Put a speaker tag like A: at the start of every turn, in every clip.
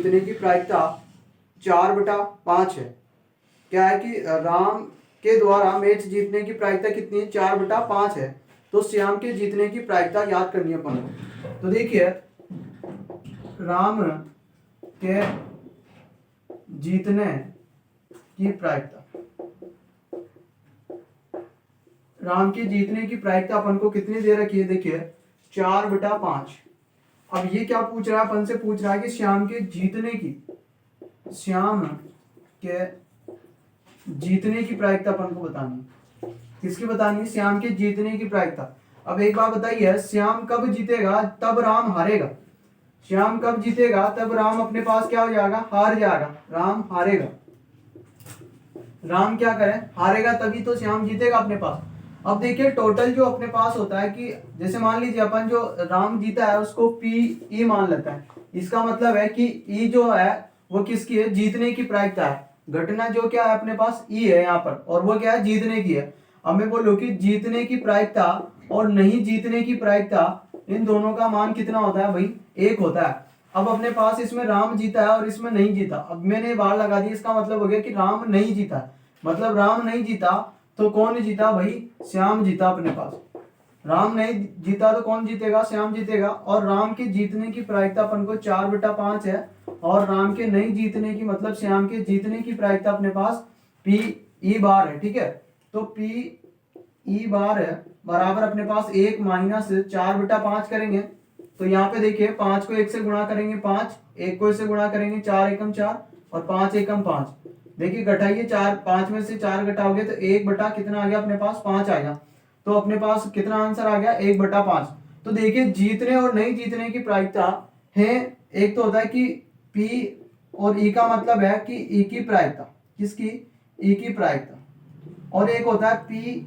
A: जीतने की प्रायिकता 4/5 है। क्या है कि राम के द्वारा मैच जीतने की प्रायिकता कितनी है? 4/5 है। तो श्याम के जीतने की प्रायिकता याद करनी है अपन को। तो देखिए, राम के जीतने की प्रायिकता, राम के जीतने की प्रायिकता अपन को कितनी दे रखी है? देखिए 4/5। अब ये क्या पूछ रहा है? अपन से पूछ रहा है कि श्याम के जीतने की, श्याम के जीतने की प्रायिकता अपन को बतानी है। किसकी बतानी है? श्याम के जीतने की प्रायिकता। अब एक बात बताइए, श्याम कब जीतेगा? तब राम हारेगा। श्याम कब जीतेगा? तब राम अपने पास क्या हो जाएगा? हार जाएगा। राम हारेगा। राम क्या करे? हारेगा, तभी तो श्याम जीतेगा अपने पास। अब देखिए टोटल जो अपने पास होता है कि जैसे मान लीजिए अपन जो राम जीता है उसको पी ई मान लेता है। इसका मतलब है कि ई जो है वो किसकी है? जीतने की प्रायिकता है। घटना जो क्या है अपने पास ई है यहाँ पर, और वो क्या है? जीतने की है। अब मैं बोलूं कि जीतने की प्रायिकता और नहीं जीतने की प्रायिकता, इन दोनों का मान कितना होता है भाई? 1 होता है। अब अपने पास इसमें राम जीता है और इसमें नहीं जीता। अब मैंने बार लगा दी, इसका मतलब हो गया कि राम नहीं जीता। मतलब राम नहीं जीता तो कौन जीता भाई? श्याम जीता अपने पास। राम नहीं जीता तो कौन जीतेगा? श्याम जीतेगा। और राम के जीतने की प्रायिकता अपन को 4/5 है, और राम के नहीं जीतने की मतलब श्याम के जीतने की प्रायिकता अपने पास पी ई बार है। ठीक है, तो पी ई बार है बराबर अपने पास 1 माइनस 4/5 करेंगे तो यहाँ पे देखिए 5 को 1 से गुणा करेंगे 5, 1 को इससे गुणा करेंगे 4 एकम 4 और 5 एकम 5। देखिए घटाइए, 4 5 में से 4 घटाओगे तो 1 बटा कितना आ गया अपने पास? 5 आएगा। तो अपने पास कितना आंसर आ गया? 1/5। तो देखिए जीतने और नहीं जीतने की प्रायिकता है। एक तो होता है कि P और E का मतलब है कि E की प्रायिकता, किसकी? E की प्रायिकता। और एक होता है P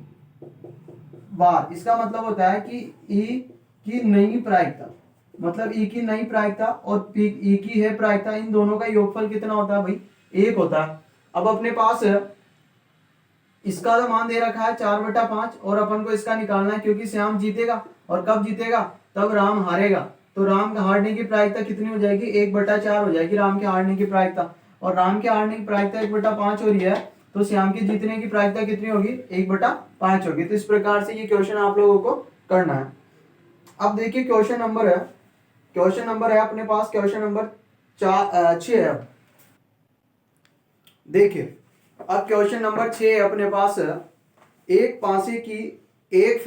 A: बार, इसका मतलब होता है कि E की नई प्रायिकता। मतलब E की नई प्रायिकता और E की है प्रायिकता, इन दोनों का योगफल कितना होता है भाई? 1 होता है। अब अपने पास इसका तो मान दे रखा है 4/5 और अपन को इसका निकालना है क्योंकि श्याम जीतेगा। और कब जीतेगा? तब राम हारेगा। तो राम का हारने की प्रायिकता कितनी हो जाएगी? 1/4 हो जाएगी राम के हारने की प्रायिकता। और राम के हारने की प्रायिकता 1/5 हो रही है, तो श्याम के जीतने की प्रायिकता कितनी होगी? 1/5 होगी। तो इस प्रकार से ये क्वेश्चन आप लोगों को करना है। अब देखिए क्वेश्चन नंबर है अपने पास, क्वेश्चन नंबर 6 है। देखिए अब क्वेश्चन नंबर 6 है अपने पास, एक पासे की एक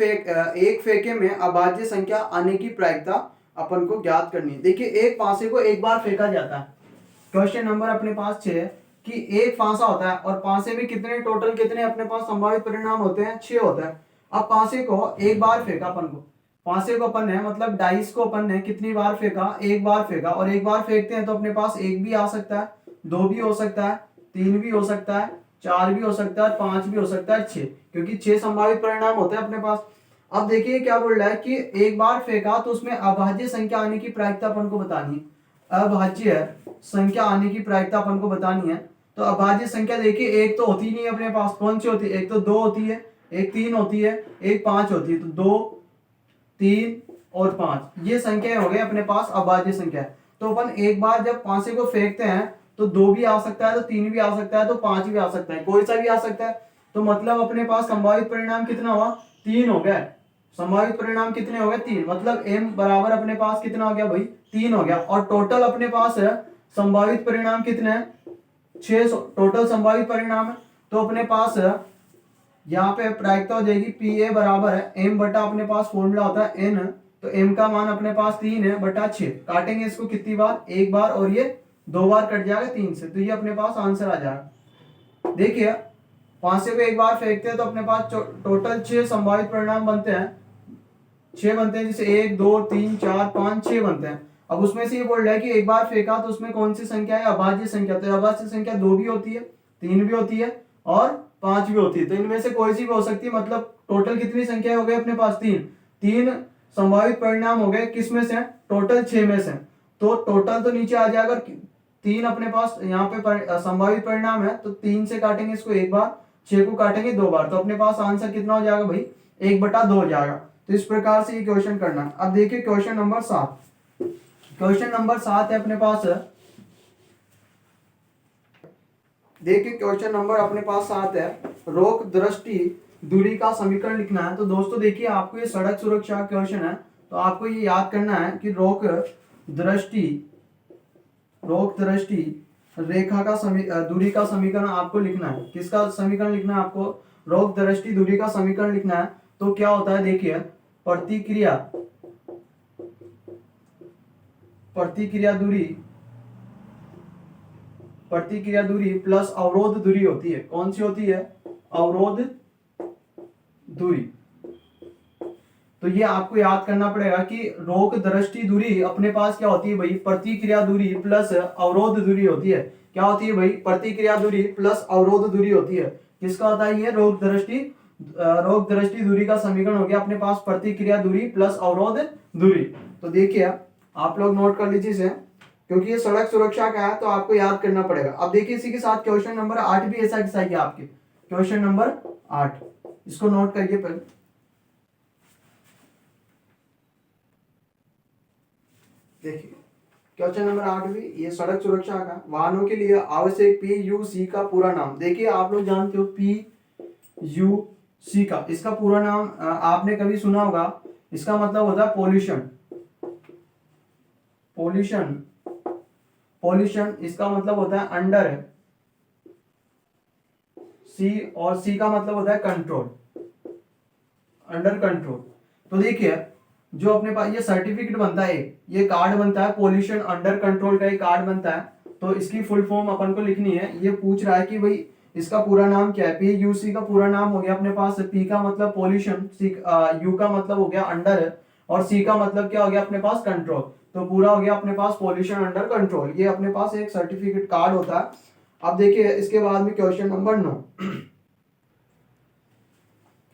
A: फेंके में अभाज्य संख्या आने की प्रायिकता अपन को ज्ञात करनी है। देखिए एक पासे को एक बार फेंका जाता है। क्वेश्चन नंबर अपने पास 6 है कि एक पासा होता है और पासे में कितने टोटल कितने अपने पास संभावित परिणाम होते हैं? 6 होता है। अब पासे को एक बार फेंका अपन को, पासे को अपन ने मतलब डाइस को अपन ने कितनी बार फेंका? एक बार फेंका। और एक बार फेंकते हैं तो अपने पास 1 भी आ सकता है, 2 भी हो सकता है, 3 भी हो सकता है, 4 भी हो सकता है, 5 भी हो सकता है, 6, क्योंकि 6 संभावित परिणाम होते हैं अपने पास। अब देखिए क्या बोल रहा है कि एक बार फेंका तो उसमें अभाज्य संख्या आने की प्रायिकता अपन को बतानी है। अभाज्य संख्या आने की प्रायिकता अपन को बतानी है। तो अभाज्य संख्या देखिए एक तो होती नहीं है अपने पास, कौन सी होती है? एक तो 2 होती है, एक 3 होती है, एक 5 होती है। तो 2 3 और 5 ये संख्या हो गई अपने पास अभाज्य संख्या। तो अपन एक बार जब पांचे को फेंकते हैं तो 2 भी आ सकता है, तो 3 भी आ सकता है, तो 5 भी आ सकता है, कोई सा भी आ सकता है। तो मतलब अपने पास संभावित परिणाम कितना हुआ? 3 हो गया। संभावित परिणाम कितने हो गए? 3। मतलब m बराबर अपने पास कितना हो गया भाई? 3 हो गया। और टोटल अपने पास है संभावित परिणाम कितने हैं? 6 टोटल संभावित परिणाम है। तो अपने पास यहाँ पे प्रायिकता हो जाएगी पी ए बराबर है m बटा अपने पास फॉर्मूला होता है n, तो m का मान अपने पास 3 है बटा 6। काटेंगे इसको कितनी बार? एक बार, और ये 2 बार कट जाएगा 3 से, तो ये अपने पास आंसर आ जाएगा। देखिए पांचे को एक बार फेंकते हैं तो अपने पास टोटल 6 संभावित परिणाम बनते हैं, 6 बनते हैं, जैसे 1 2 3 4 5 6 बनते हैं। अब उसमें से ये बोल रहा है कि एक बार फेंका तो उसमें कौन सी संख्या है? अभाज्य संख्या। तो अभाज्य संख्या 2 भी होती है, 3 भी होती है और 5 भी होती है। तो इनमें से कोई सी भी हो सकती है। मतलब टोटल कितनी संख्या हो गई अपने पास? 3 संभावित परिणाम हो गए, किस में से? टोटल 6 में से। तो टोटल तो नीचे आ जाएगा, 3 अपने पास यहाँ पे संभावित परिणाम है, तो 3 से काटेंगे इसको एक बार, 6 को काटेंगे 2 बार, तो अपने पास आंसर कितना हो जाएगा भाई? 1/2 हो जाएगा। तो इस प्रकार से ये क्वेश्चन करना है। अब देखिए क्वेश्चन नंबर 7 है अपने पास, देखिए क्वेश्चन नंबर अपने पास 7 है, रोक दृष्टि दूरी का समीकरण लिखना है। तो दोस्तों देखिए आपको ये सड़क सुरक्षा क्वेश्चन है, तो आपको ये याद करना है कि दृष्टि रोक दृष्टि रेखा का दूरी का समीकरण आपको लिखना है। किसका समीकरण लिखना है आपको? रोक दृष्टि दूरी का समीकरण लिखना है। तो क्या होता है देखिए, प्रतिक्रिया प्रतिक्रिया दूरी प्लस अवरोध दूरी होती है। कौन सी होती है? अवरोध दूरी। तो ये आपको याद करना पड़ेगा कि रोक दृष्टि दूरी अपने पास क्या होती है भाई? प्रतिक्रिया दूरी प्लस अवरोध दूरी होती है। क्या होती है भाई? प्रतिक्रिया दूरी प्लस अवरोध दूरी होती है। किसका होता है ये? रोक दृष्टि दूरी का समीकरण हो गया अपने पास प्रतिक्रिया दूरी प्लस अवरोध दूरी। तो देखिए आप लोग नोट कर लीजिए इसे, क्योंकि ये सड़क सुरक्षा का है तो आपको याद करना पड़ेगा। अब देखिए इसी के साथ क्वेश्चन नंबर 8 भी ऐसा किसा है आपके, क्वेश्चन नंबर 8, इसको नोट करिए पहले। देखिए क्वेश्चन नंबर 8 भी ये सड़क सुरक्षा का, वाहनों के लिए आवश्यक PUC का पूरा नाम। देखिए आप लोग जानते हो PUC का, इसका पूरा नाम आपने कभी सुना होगा, इसका मतलब होता है पोल्यूशन। पॉल्यूशन इसका मतलब होता है अंडर सी, और सी का मतलब होता है कंट्रोल, अंडर कंट्रोल। तो देखिए जो अपने पास ये सर्टिफिकेट बनता है, ये कार्ड बनता है, पॉल्यूशन अंडर कंट्रोल का एक कार्ड बनता है। तो इसकी फुल फॉर्म अपन को लिखनी है। ये पूछ रहा है कि भाई इसका पूरा नाम क्या है? PUC का पूरा नाम हो गया अपने पास, P का मतलब पॉल्यूशन, U का मतलब हो गया अंडर, और C का मतलब क्या हो गया अपने पास? कंट्रोल। तो पूरा हो गया अपने पास पॉल्यूशन अंडर कंट्रोल। ये अपने पास एक सर्टिफिकेट कार्ड होता है। अब देखिए इसके बाद में क्वेश्चन नंबर 9।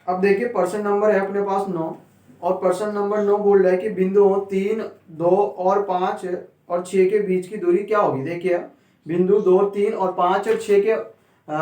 A: अब देखिए पर्सन नंबर है अपने पास 9, और पर्सन नंबर 9 बोल रहा है कि बिंदुओं 3, 2 और 5 और 6 के बीच की दूरी क्या होगी। देखिए बिंदु 2, 3 और 5 और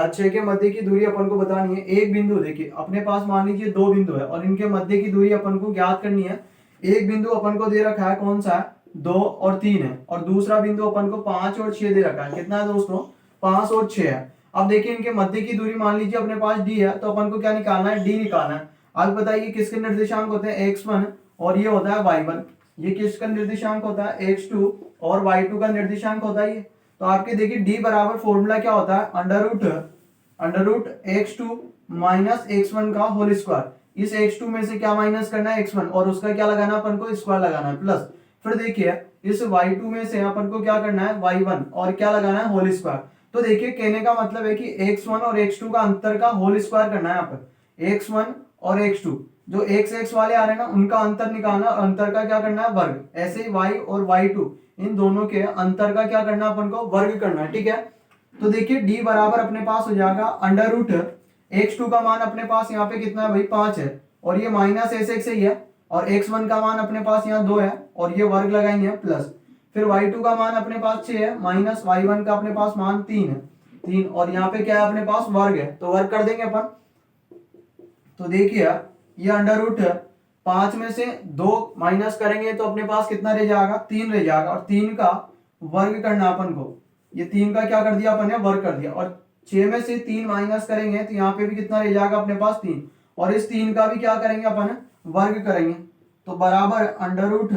A: 6 के मध्य की दूरी अपन को बतानी है। एक बिंदु देखिए अपने पास मान लीजिए 2 बिंदु है और इनके मध्य की दूरी अपन को ज्ञात करनी है। एक बिंदु अपन को दे रखा है, कौन सा है? 2 और 3 है, और दूसरा बिंदु अपन को 5 और 6 दे रखा है। कितना है दोस्तों? 5 और 6 है। अब देखिए इनके मध्य की दूरी मान लीजिए अपने पास D है, तो अपन को क्या निकालना है? D निकालना है। अब बताइए किसके निर्देशांक होते हैं? X1 और ये होता है Y1। ये किसका निर्देशांक होता है? X2 और Y2 का निर्देशांक होता है ये। तो आपके देखिए D बराबर फॉर्मूला क्या होता है? Under root X2 minus X1 का होल स्क्वायर। इस X2 में से क्या माइनस करना है? X1, और उसका क्या लगाना है अपन को? स्क्वायर लगाना है, प्लस फिर देखिए इस Y2 में से अपन को क्या करना है? Y1, और क्या लगाना है? Whole square. तो देखिए कहने का मतलब है कि X1 और X2 का अंतर का होल स्क्वायर करना है यहाँ पर। X1 और X2 जो x वाले आ रहे हैं ना, उनका अंतर निकालना, और अंतर का क्या करना है? वर्ग। ऐसे ही Y और Y2 इन दोनों के अंतर का क्या करना है अपन को? वर्ग करना है, ठीक है। तो देखिए D बराबर अपने पास हो जाएगा अंडर रूट X2 का मान अपने पास यहाँ पे कितना है भाई? 5 है, और ये माइनस x ही है, और X1 का मान अपने पास यहाँ 2 है, और ये वर्ग लगाएंगे प्लस। फिर Y2 का मान अपने पास 6 है, माइनस Y1 का अपने पास मान 3 है, 3, और यहाँ पे क्या है अपने पास? वर्ग है, तो वर्ग कर देंगे अपन। तो देखिए ये अंडर रूट 5 में से 2 माइनस करेंगे तो अपने पास कितना रह जाएगा? 3 रह जाएगा, और 3 का वर्ग करना अपन को। ये 3 का क्या कर दिया अपन ने? वर्ग कर दिया। और 6 में से 3 माइनस करेंगे तो यहाँ पे भी कितना रह जाएगा अपने पास? 3, और इस 3 का भी क्या करेंगे अपन? वर्ग करेंगे। तो बराबर अंडर रूट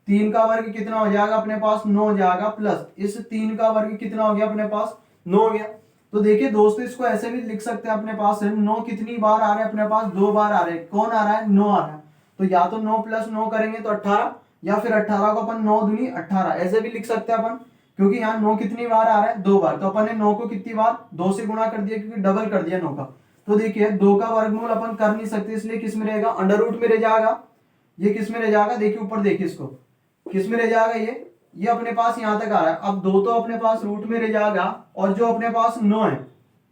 A: 3 का वर्ग कितना हो जाएगा अपने पास? 9 हो जाएगा, प्लस इस 3 का वर्ग कितना हो गया अपने पास? 9 हो गया। तो देखिए दोस्तों इसको ऐसे भी लिख सकते हैं अपने पास 9 कितनी बार आ रहे हैं अपने पास? 2 बार आ रहे हैं। कौन आ रहा है? 9 आ रहा है। तो या तो 9 प्लस 9 करेंगे तो 18, या फिर 18 को अपन 9 दूनी 18 ऐसे भी लिख सकते हैं अपन, क्योंकि यहाँ 9 कितनी बार आ रहा है? 2 बार। तो अपन ने 9 को कितनी बार? 2 से गुणा कर दिया, क्योंकि डबल कर दिया 9 का। तो देखिए 2 का वर्गमूल अपन कर नहीं सकते, इसलिए किस में रहेगा? अंडर रूट में रह जाएगा। ये किस में रह जाएगा? देखिए ऊपर देखिए इसको, किस में रह जाएगा? ये अपने पास यहाँ तक आ रहा है। अब 2 तो अपने पास रूट में रह जाएगा, और जो अपने पास 9 है,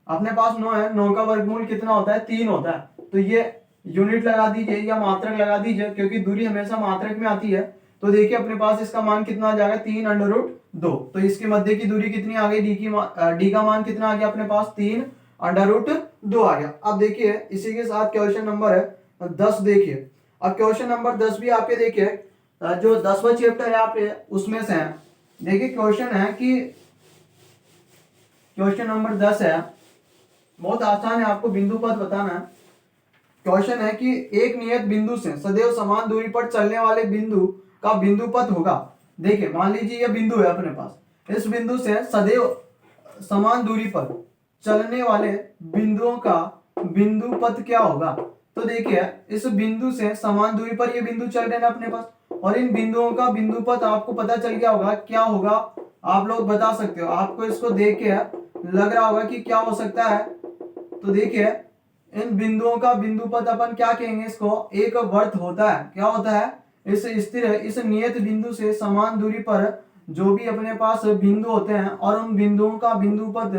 A: अपने पास 9 है, 9 का वर्गमूल कितना होता है? 3 होता है। तो ये यूनिट लगा दीजिए या मात्रक लगा दीजिए, क्योंकि दूरी हमेशा मात्रक में आती है। तो देखिए अपने पास इसका मान कितना आ जाएगा? 3 अंडर रूट 2। तो इसके मध्य की दूरी कितनी आ गई? डी का मान कितना आ गया अपने पास? 3 अंडर रूट 2 आ गया। अब देखिए इसी के साथ क्वेश्चन नंबर 10 देखिए। अब क्वेश्चन नंबर 10 भी आपके देखिए जो 10वां चैप्टर है आपके उसमें से है। देखिए क्वेश्चन है कि क्वेश्चन नंबर 10 है, बहुत आसान है, आपको बिंदु पथ बताना है। क्वेश्चन है कि एक नियत बिंदु से सदैव समान दूरी पर चलने वाले बिंदु का बिंदु पथ होगा। देखिए मान लीजिए यह बिंदु है अपने पास, इस बिंदु से सदैव समान दूरी पर चलने वाले बिंदुओं का बिंदु पथ क्या होगा। तो देखिए इस बिंदु से समान दूरी पर ये बिंदु चल रहे हैं अपने पास, और इन बिंदुओं का बिंदु पथ आपको पता चल गया होगा क्या होगा, आप लोग बता सकते हो। आपको इसको देख के लग रहा होगा कि क्या हो सकता है। तो देखिए इन बिंदुओं का बिंदु पथ अपन क्या कहेंगे, इसको एक वर्त होता है। क्या होता है, इस स्थिर इस नियत बिंदु से समान दूरी पर जो भी अपने पास बिंदु होते हैं और उन बिंदुओं का बिंदु पथ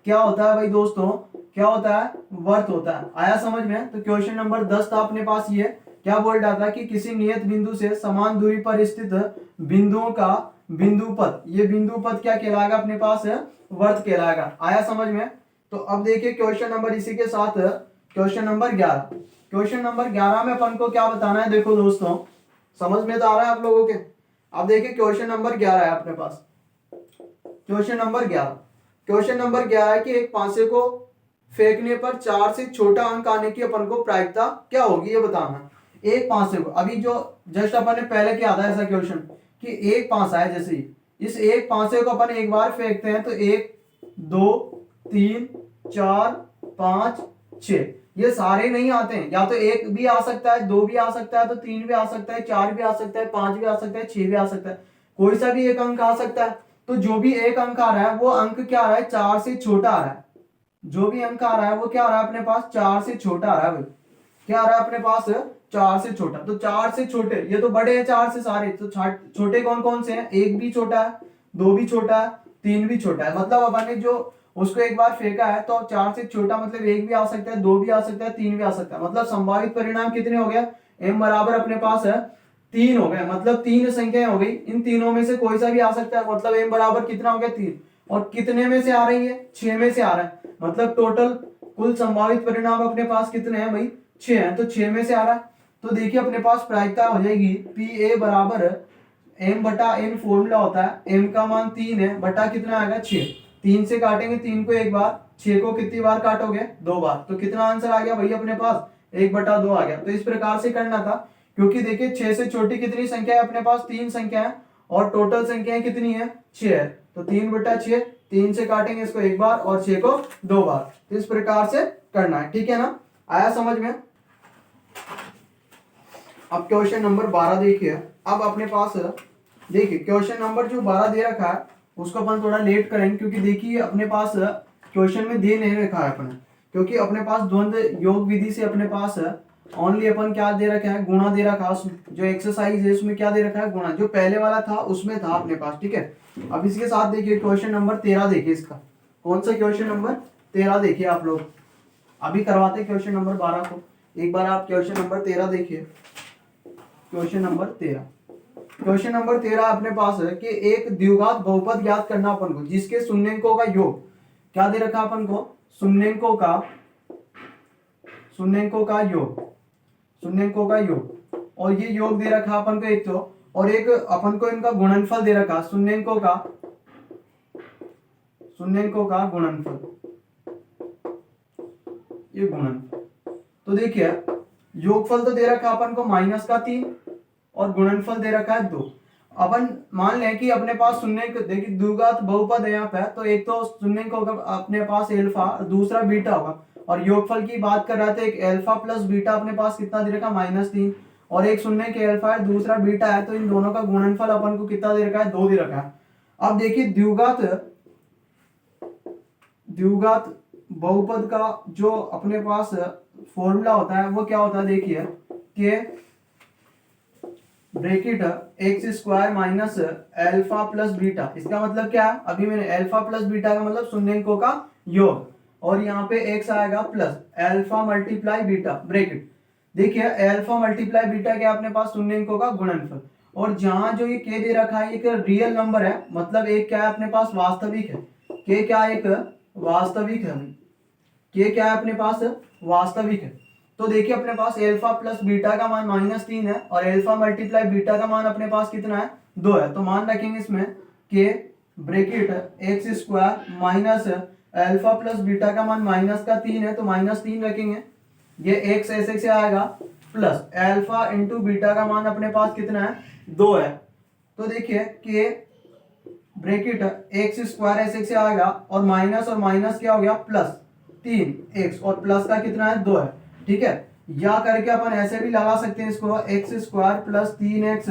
A: क्या होता है भाई दोस्तों, क्या होता है, वर्त होता है। आया समझ में। तो क्वेश्चन नंबर 10 था अपने पास, ये क्या बोल रहा था कि किसी नियत बिंदु से समान दूरी पर स्थित बिंदुओं का बिंदु पथ, ये बिंदु पथ क्या कहलाएगा अपने पास, वर्त कहलाएगा। आया समझ में। तो अब देखिए क्वेश्चन नंबर इसी के साथ क्वेश्चन नंबर 11। क्वेश्चन नंबर 11 में अपन को क्या बताना है, देखो दोस्तों समझ में तो आ रहा है आप लोगों के। अब देखिए क्वेश्चन नंबर 11 है अपने पास। क्वेश्चन नंबर 11, क्वेश्चन नंबर 11 है कि एक पासे को फेंकने पर 4 से छोटा अंक आने की अपन को प्रायिकता क्या होगी, ये बताना। एक पासे को, अभी जो जस्ट अपन ने पहले किया था ऐसा क्वेश्चन कि एक पासा है, जैसे इस एक पासे को अपन एक बार फेंकते हैं तो 1 2 3 4 5 6, ये सारे नहीं आते हैं, या तो एक भी आ सकता है, दो भी आ सकता है, तो 3 भी आ सकता है, 4 भी आ सकता है, 5 भी आ सकता है, 6 भी आ सकता है, कोई सा भी एक अंक आ सकता है। तो जो भी एक अंक आ रहा है वो अंक क्या आ रहा है, 4 से छोटा आ रहा है। जो भी अंक आ रहा है वो क्या आ रहा है अपने पास, 4 से छोटा आ रहा है भाई। क्या आ रहा है अपने पास, 4 से छोटा। तो 4 से छोटे, ये तो बड़े हैं 4 से सारे, तो छोटे कौन कौन से हैं, एक भी छोटा है, दो भी छोटा है, तीन भी छोटा है। मतलब अपन ने जो उसको एक बार फेंका है तो 4 से छोटा मतलब एक भी आ सकता है, दो भी आ सकता है, तीन भी आ सकता है। मतलब संभावित परिणाम कितने हो गए, m बराबर अपने पास है 3 हो गए। मतलब 3 संख्याएं हो गई, इन तीनों में से कोई सा भी आ सकता है। मतलब m बराबर कितना हो गया, 3। और कितने में से आ रही है, 6 में से आ रहा है। मतलब टोटल कुल संभावित परिणाम अपने पास कितने हैं भाई, 6 है, तो 6 में से आ रहा है। तो देखिए अपने पास प्रायिकता हो जाएगी पी ए बराबर m बटा n, फॉर्मूला होता है m का मान 3 है बटा कितना आएगा 6। 3 से काटेंगे 3 को एक बार, 6 को कितनी बार काटोगे, 2 बार। तो कितना आंसर आ गया भाई अपने पास, 1/2 आ गया। तो इस प्रकार से करना था, क्योंकि देखिए 6 से छोटी कितनी संख्या है अपने पास, 3 संख्या है, और टोटल संख्याएं कितनी है, 6 है। तो 3/6, 3 से काटेंगे इसको एक बार और 6 को 2 बार। तो इस प्रकार से करना है, ठीक है ना। आया समझ में। अब क्वेश्चन नंबर 12 देखिए। अब अपने पास देखिए क्वेश्चन नंबर जो 12 दे रखा है उसको अपन थोड़ा लेट करेंगे, क्योंकि देखिए अपने पास क्वेश्चन में दे नहीं रखा है अपने, क्योंकि अपने पास द्वंद्व योग विधि से अपने पास ओनली अपन क्या दे रखा है, गुणा दे रखा है। जो एक्सरसाइज है उसमें क्या दे रखा है, गुणा। जो पहले वाला था उसमें था अपने पास, ठीक है। अब इसके साथ देखिए क्वेश्चन नंबर 13 देखिए, इसका कौन सा क्वेश्चन नंबर 13 देखिए आप लोग। अभी करवाते क्वेश्चन नंबर 12 को, एक बार आप क्वेश्चन नंबर 13 देखिए। क्वेश्चन नंबर 13, क्वेश्चन नंबर 13 अपने पास है कि एक द्विघात बहुपद ज्ञात करना अपन को, जिसके शून्यंकों का योग क्या दे रखा अपन को, शून्यंकों का योग, और ये योग दे रखा अपन को एक तो, और एक अपन को इनका गुणनफल दे रखा, शून्यंकों का गुणनफल, ये गुणनफल। तो देखिए योगफल तो दे रखा अपन को -3 और गुणनफल दे रखा है 2। अपन मान लें कि अपने पास शून्यंक, देखिए द्विघात बहुपद है यहाँ पे, तो एक तो शून्यंक होगा अपने पास अल्फा, दूसरा बीटा होगा। और योगफल की बात कर रहे थे, एक अल्फा प्लस बीटा अपने पास कितना दे रखा, -3, और एक शून्यंक अल्फा है, दूसरा बीटा है। तो इन दोनों का गुणनफल अपन को कितना दे रखा है, 2 दे रखा है। अब देखिए द्विघात बहुपद का जो अपने पास फॉर्मूला होता है वो क्या होता है, देखिए कि bracket x² minus alpha plus beta. इसका मतलब क्या है, अभी मैंने अल्फा प्लस बीटा का मतलब शून्यंकों का योग, और यहाँ पे x आएगा plus alpha multiply beta bracket. देखिए अल्फा मल्टीप्लाई बीटा क्या अपने पास, शून्यंकों का गुणनफल। और जहां जो ये k दे रखा है एक रियल नंबर है, मतलब एक क्या है अपने पास, वास्तविक है। k क्या एक वास्तविक है, k क्या है अपने पास, वास्तविक है। तो देखिए अपने पास अल्फा प्लस बीटा का मान -3 है, और अल्फा मल्टीप्लाई बीटा का मान अपने पास कितना है, 2 है। तो मान रखेंगे इसमें k bracket x square minus alpha plus beta का मान -3 है तो -3 रखेंगे, ये एक्स ऐसे से आएगा प्लस अल्फा इंटू बीटा का मान अपने पास कितना है 2 है। तो देखिए कि ब्रेकेट एक्स स्क्वायर ऐसे से आएगा और माइनस क्या हो गया प्लस 3 एक्स और प्लस का कितना है 2 है, ठीक है। या करके अपन ऐसे भी लगा सकते हैं इसको, x square plus 3 x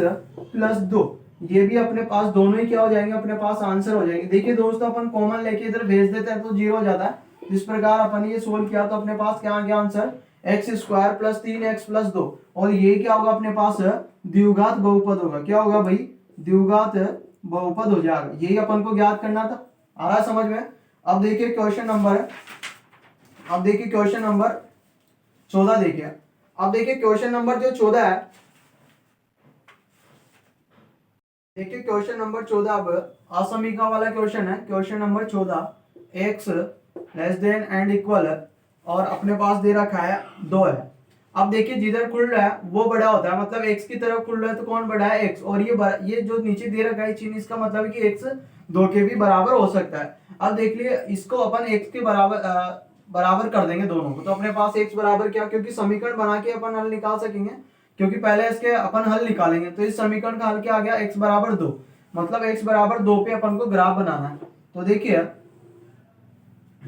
A: plus 2, ये भी अपने पास दोनों ही क्या हो जाएंगे, अपने पास आंसर हो जाएंगे। देखिए दोस्तों अपन कॉमन लेके इधर भेज देते हैं तो 0 हो जाता है। जिस प्रकार अपन ये सोल्व किया तो अपने पास क्या आ गया answer, x square plus 3 x plus 2, और ये क्या होगा अपने पास द्विघात बहुपद होगा। क्या होगा भाई, द्विघात बहुपद हो जाएगा। यही अपन को ज्ञात करना था, आ रहा है समझ में। अब देखिए क्वेश्चन नंबर 14 देखिए। अब देखिए क्वेश्चन नंबर जो 14 है, देखिए क्वेश्चन नंबर 14 अब असमीका वाला क्वेश्चन है। Question number 14, x less than and equal और अपने पास दे रखा है 2 है। अब देखिए जिधर खुल रहा है वो बड़ा होता है, मतलब एक्स की तरफ खुल रहा है तो कौन बड़ा है, एक्स, और ये जो नीचे दे रखा है चिन्ह, इसका मतलब है कि एक्स 2 के भी बराबर हो सकता है। अब देख लिए इसको अपन एक्स के बराबर कर देंगे दोनों को, तो अपने पास एक्स बराबर क्या, क्योंकि समीकरण बना के अपन हल निकाल सकेंगे, क्योंकि पहले इसके अपन हल निकालेंगे। तो इस समीकरण का हल क्या आ गया, एक्स बराबर 2, मतलब एक्स बराबर 2 पे अपन को ग्राफ बनाना है। तो देखिए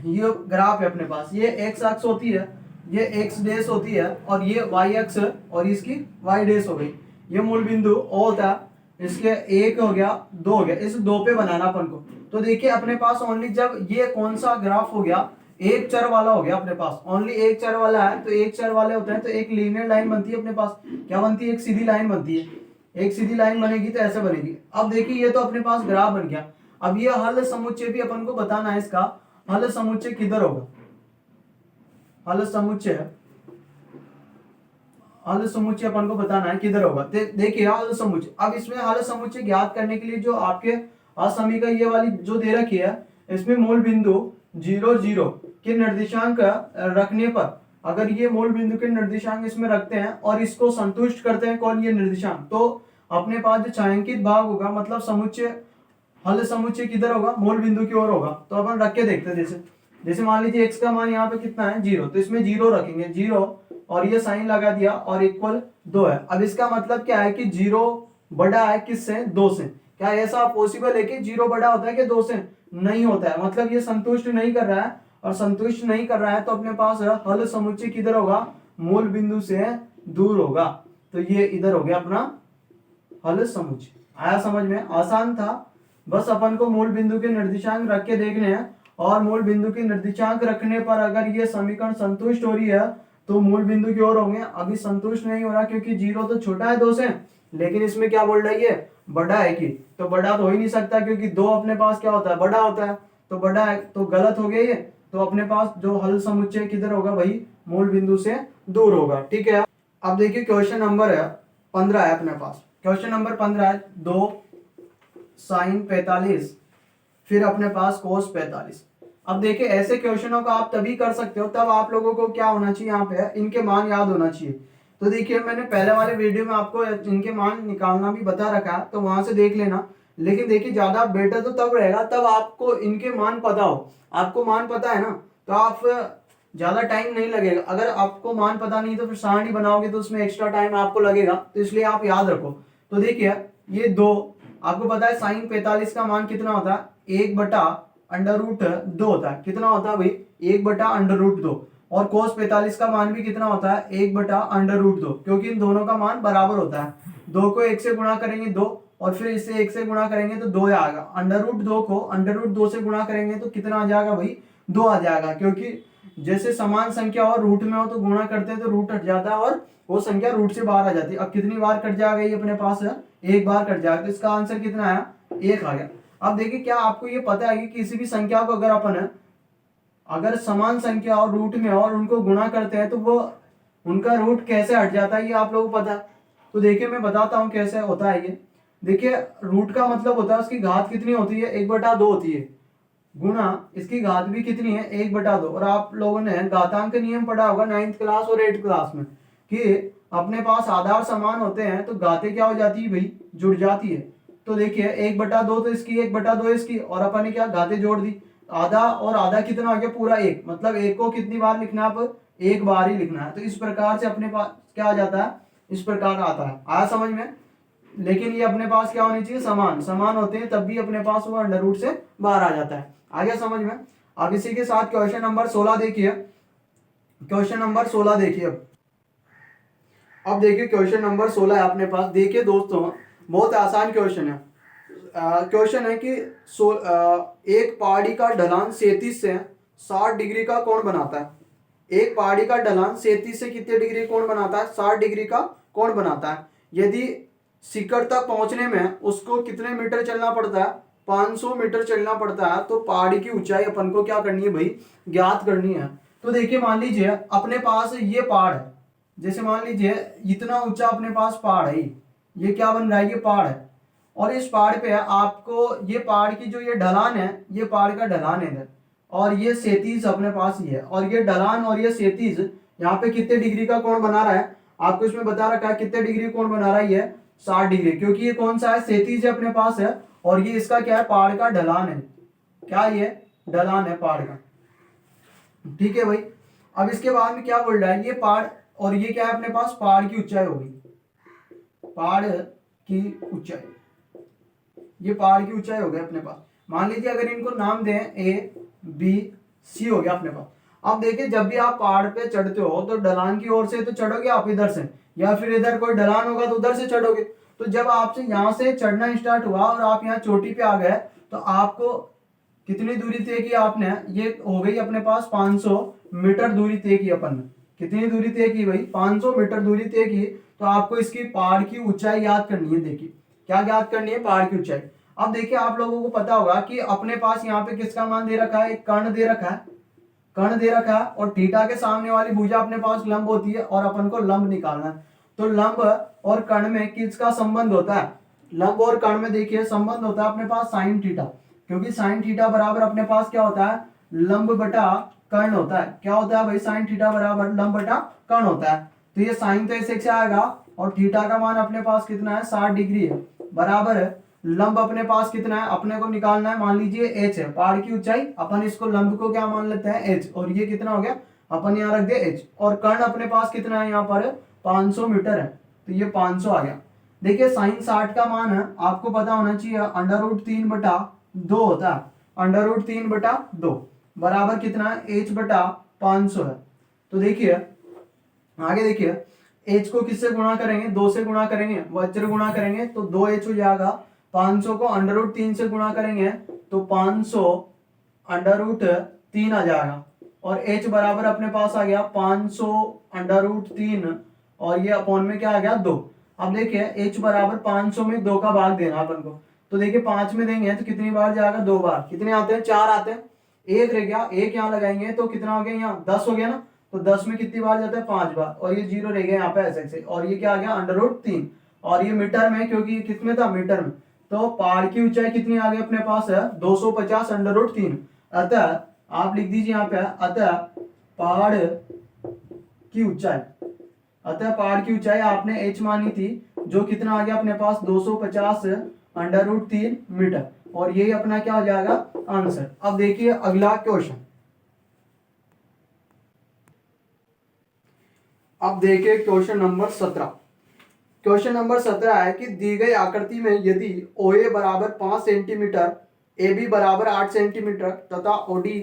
A: ये ग्राफ है अपने पास, ये एक्स अक्ष होती है, ये एक्स डेश होती है, और ये वाई अक्ष और इसकी वाई डेश हो गई। ये मूल बिंदु ओ होता है, इसके 1 हो गया 2 हो गया, इस 2 पे बनाना अपन को। तो देखिए अपने पास ओनली जब ये कौन सा ग्राफ हो गया, एक चर वाला हो गया अपने पास, ओनली एक चर वाला है, तो एक चर वाले होते हैं तो एक लीनियर लाइन बनती है अपने पास, क्या बनती है, एक सीधी लाइन बनती है। एक सीधी लाइन बनेगी तो ऐसे बनेगी। अब देखिए ये तो अपने पास ग्राफ बन गया। अब ये हल समुच्चय भी अपन को बताना है, इसका हल समुच्चय किधर होगा, हल समुच्चय अपन को बताना है किधर होगा। देखिए हल समुच्चय, अब इसमें हल समुच्चय ज्ञात करने के लिए जो आपके असमीका ये वाली जो दे रखी है, इसमें मूल बिंदु 0 0 के निर्देशांक रखने पर, अगर ये मूल बिंदु के निर्देशांक इसमें रखते हैं और इसको संतुष्ट करते हैं कौन, ये निर्देशांक, तो अपने पास जो छायांकित भाग होगा, मतलब समुच्चय, हल समुच्चय किधर होगा, मूल बिंदु की ओर होगा। तो अपन रख के देखते हैं, जैसे जैसे मान लीजिए x का मान यहाँ पे कितना है 0, तो इसमें 0 रखेंगे, 0 और ये साइन लगा दिया और इक्वल 2 है। अब इसका मतलब क्या है कि 0 बड़ा है किससे, 2 से। क्या ऐसा पॉसिबल है कि 0 बड़ा होता है कि 2 से, नहीं होता है, मतलब ये संतुष्ट नहीं कर रहा है, और संतुष्ट नहीं कर रहा है तो अपने पास हल समुच्चय किधर होगा, मूल बिंदु से दूर होगा। तो ये इधर हो गया अपना हल समुच्चय। आया समझ में, आसान था, बस अपन को मूल बिंदु के निर्देशांक रख के देखने हैं, और मूल बिंदु के निर्देशांक रखने पर अगर ये समीकरण संतुष्ट हो रही है तो मूल बिंदु की ओर होंगे। अभी संतुष्ट नहीं हो रहा क्योंकि 0 तो छोटा है 2 से, लेकिन इसमें क्या बोल रही है, बड़ा है कि, तो बड़ा तो हो ही नहीं सकता क्योंकि 2 अपने पास क्या होता है, बड़ा होता है, तो बड़ा है तो गलत हो गया ये। तो अपने पास जो हल समुच्चय किधर होगा भाई, मूल बिंदु से दूर होगा, ठीक है। अब देखिए क्वेश्चन नंबर 15 है अपने पास। क्वेश्चन नंबर 15 है 2 साइन 45 फिर अपने पास कोस 45। अब देखिए ऐसे क्वेश्चनों का आप तभी कर सकते हो, तब आप लोगों को क्या होना चाहिए, यहाँ पे इनके मान याद होना चाहिए। तो देखिए मैंने पहले वाले वीडियो में आपको इनके मान निकालना भी बता रखा है, तो वहां से देख लेना। लेकिन देखिए ज्यादा बेटर तो तब रहेगा तब आपको इनके मान पता हो। आपको मान पता है ना, तो आप ज्यादा टाइम नहीं लगेगा। अगर आपको मान पता नहीं तो फिर सारणी बनाओगे तो उसमें एक्स्ट्रा टाइम आपको लगेगा, तो इसलिए आप याद रखो। तो देखिए ये 2, आपको पता है साइन 45 का मान कितना होता है, 1/√2 होता है। कितना होता है भाई, 1/√2। और कोस 45 का मान भी कितना होता है, 1/√2, क्योंकि इन दोनों का मान बराबर होता है। 2 को 1 से गुणा करेंगे 2, और फिर इससे 1 से गुणा करेंगे तो 2 आएगा। √2 को √2 से गुणा करेंगे तो कितना आ जाएगा भाई, 2 आ जाएगा। क्योंकि जैसे समान संख्या और रूट में हो तो गुणा करते हैं तो रूट हट जाता है और वो संख्या रूट से बाहर आ जाती है। अब कितनी बार कट जाएगा ये अपने पास, 1 बार कट जाएगा। तो इसका आंसर कितना आया, 1 आ गया। अब देखिए क्या आपको ये पता है कि किसी भी संख्या को अगर अपन अगर समान संख्या और रूट में और उनको गुणा करते हैं तो वो उनका रूट कैसे हट जाता है, ये आप लोगों को पता है। तो देखिए मैं बताता हूँ कैसे होता है ये। देखिए रूट का मतलब होता है उसकी घात कितनी होती है, 1/2 होती है, गुणा इसकी घात भी कितनी है, 1/2। और आप लोगों ने घातांक नियम पढ़ा होगा 9th क्लास और 8th क्लास में, कि अपने पास आधार समान होते हैं तो घातें क्या हो जाती है भाई, जुड़ जाती है। तो देखिए 1/2 तो इसकी, 1/2 इसकी, और अपन ने क्या घाते जोड़ दी, आधा और आधा कितना हो गया, पूरा 1। मतलब 1 को कितनी बार लिखना है, आप एक बार ही लिखना है। तो इस प्रकार से अपने पास क्या आ जाता है, इस प्रकार आता है। आया समझ में? लेकिन ये अपने पास क्या होनी चाहिए, समान। समान होते हैं तब भी अपने पास वो अंडर रूट से बाहर आ जाता है। आ गया समझ में? अब इसी के साथ क्वेश्चन नंबर 16 देखिए। क्वेश्चन नंबर 16 देखिए। अब देखिए क्वेश्चन नंबर 16 है अपने पास। देखिए दोस्तों, बहुत आसान क्वेश्चन है। क्वेश्चन है कि एक पहाड़ी का ढलान 37 से 60 डिग्री का कोण बनाता है। एक पहाड़ी का ढलान 37 से कितने डिग्री कोण बनाता है, 60 डिग्री का कोण बनाता है। यदि शिखर तक पहुंचने में उसको कितने मीटर चलना पड़ता है, 500 मीटर चलना पड़ता है। तो पहाड़ी की ऊंचाई अपन को क्या करनी है भाई, ज्ञात करनी है। तो देखिए मान लीजिए अपने पास ये पहाड़ है, जैसे मान लीजिए इतना ऊंचा अपने पास पहाड़ है, ये क्या बन रहा है, ये पहाड़ है। और इस पहाड़ पे आपको ये पहाड़ की जो ये ढलान है, ये पहाड़ का ढलान है इधर, और ये 37 अपने पास ही है। और ये ढलान और ये 37 यहाँ पे कितने डिग्री का कोण बना रहा है, आपको इसमें बता रखा है कितने डिग्री कोण बना रहा है, ये 60 डिग्री। क्योंकि ये कौन सा है, 37 है अपने पास है, और ये इसका क्या है, पहाड़ का ढलान है। क्या ये ढलान है पहाड़ का, ठीक है भाई। अब इसके बाद में क्या बोल रहा है, ये पहाड़ और ये क्या है अपने पास, पहाड़ की ऊंचाई होगी, पहाड़ की ऊंचाई, ये पहाड़ की ऊंचाई हो गई अपने पास। मान लीजिए अगर इनको नाम दें ए बी सी हो गया अपने पास। अब देखिए जब भी आप पहाड़ पे चढ़ते हो तो ढलान की ओर से तो चढ़ोगे आप इधर से, या फिर इधर कोई ढलान होगा तो उधर से चढ़ोगे। तो जब आपसे यहाँ से चढ़ना स्टार्ट हुआ और आप यहाँ चोटी पे आ गए, तो आपको कितनी दूरी तय की आपने, ये हो गई अपने पास 500 मीटर दूरी तय की अपन ने। कितनी दूरी तय की भाई, 500 मीटर दूरी तय की। तो आपको इसकी पहाड़ की ऊंचाई याद करनी है। देखिए क्या याद करनी है, पहाड़ की ऊंचाई। अब देखिए आप लोगों को पता होगा कि अपने पास यहाँ पे किसका मान दे रखा है, एक कर्ण दे रखा है, कर्ण दे रखा है, और थीटा के सामने वाली भुजा अपने पास लंब होती है, और अपन को लंब निकालना है। तो लंब और कर्ण में किसका संबंध होता है, लंब और कर्ण में देखिए संबंध होता है अपने पास साइन थीटा। क्योंकि साइन थीटा बराबर अपने पास क्या होता है, लंब बटा कर्ण होता है। क्या होता है भाई, साइन थीटा बराबर लंब बटा कर्ण होता है। तो ये साइन तो ऐसे आएगा, और थीटा का मान अपने पास कितना है, 60 डिग्री है, बराबर है लंब अपने पास कितना है, अपने को निकालना है, मान लीजिए h है पहाड़ की ऊंचाई, अपन इसको लंब को क्या मान लेते हैं h, और ये कितना हो गया, अपन यहाँ रख दे h। और कर्ण अपने पास कितना है यहाँ पर, 500 मीटर है, तो ये 500 आ गया। देखिए साइन 60 का मान है, आपको पता होना चाहिए √3/2 होता है, √3/2 बराबर कितना है, h/500 है। तो देखिए आगे देखिए h को किससे गुणा करेंगे, 2 से गुणा करेंगे, वज्र गुणा करेंगे तो 2h हो जाएगा। 500 को √3 से गुणा करेंगे तो 500 √3 आ जाएगा, और h बराबर अपने पास आ गया 500 √3, और ये अपॉन में क्या आ गया 2। अब देखिए h बराबर 500 में 2 का भाग देना अपन को। तो देखिए 5 में देंगे तो कितनी बार जाएगा, 2 बार। कितने आते हैं, 4 आते हैं। एक रह गया, एक यहाँ लगाएंगे तो कितना हो गया, यहाँ 10 हो गया ना। तो 10 में कितनी बार जाता है, 5 बार, और ये 0 रह गया यहाँ पे ऐसे, और ये क्या आ गया √3, और ये मीटर में, क्योंकि ये किस में था, मीटर में। तो पहाड़ की ऊंचाई कितनी आ गई अपने पास है, 250 √3। अतः आप लिख दीजिए यहाँ पे, अतः पहाड़ की ऊंचाई, अतः पहाड़ की ऊंचाई आपने h मानी थी, जो कितना आ गया अपने पास 250 √3 मीटर, और यही अपना क्या हो जाएगा आंसर। अब देखिए अगला क्वेश्चन। अब देखिए क्वेश्चन नंबर 17। क्वेश्चन नंबर 17 है कि दी गई आकृति में यदि OA बराबर 5 सेंटीमीटर, AB बराबर 8 सेंटीमीटर तथा OD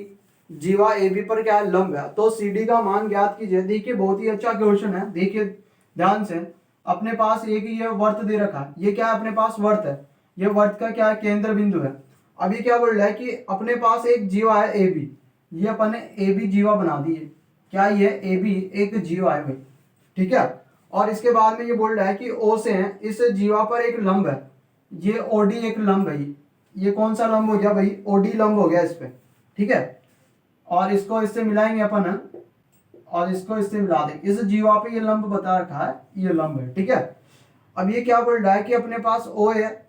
A: जीवा AB पर क्या है, लंब है, तो CD का मान ज्ञात कीजिए। देखिए बहुत ही अच्छा क्वेश्चन है, देखिए ध्यान से। अपने पास एक ये वर्त दे रखा है, ये क्या है अपने पास वर्त है, ये वर्त का क्या है, केंद्र बिंदु है। अभी क्या बोल रहा है कि अपने पास एक जीवा है AB, ये अपन ने AB जीवा बना दी है। क्या ये AB एक जीवा है भाई, ठीक है। और इसके बाद में ये बोल रहा है कि O से है, इस जीवा पर एक लंब है, ये OD एक लंब है। ये कौन सा लंब हो गया भाई, OD लंब हो गया इस पे, ठीक है। और इसको इससे मिलाएंगे अपन, और इसको इससे मिला दें, इस जीवा पे ये लंब बता रखा है, ये लंब है, ठीक है। अब ये क्या बोल रहा है कि अपने पास O है,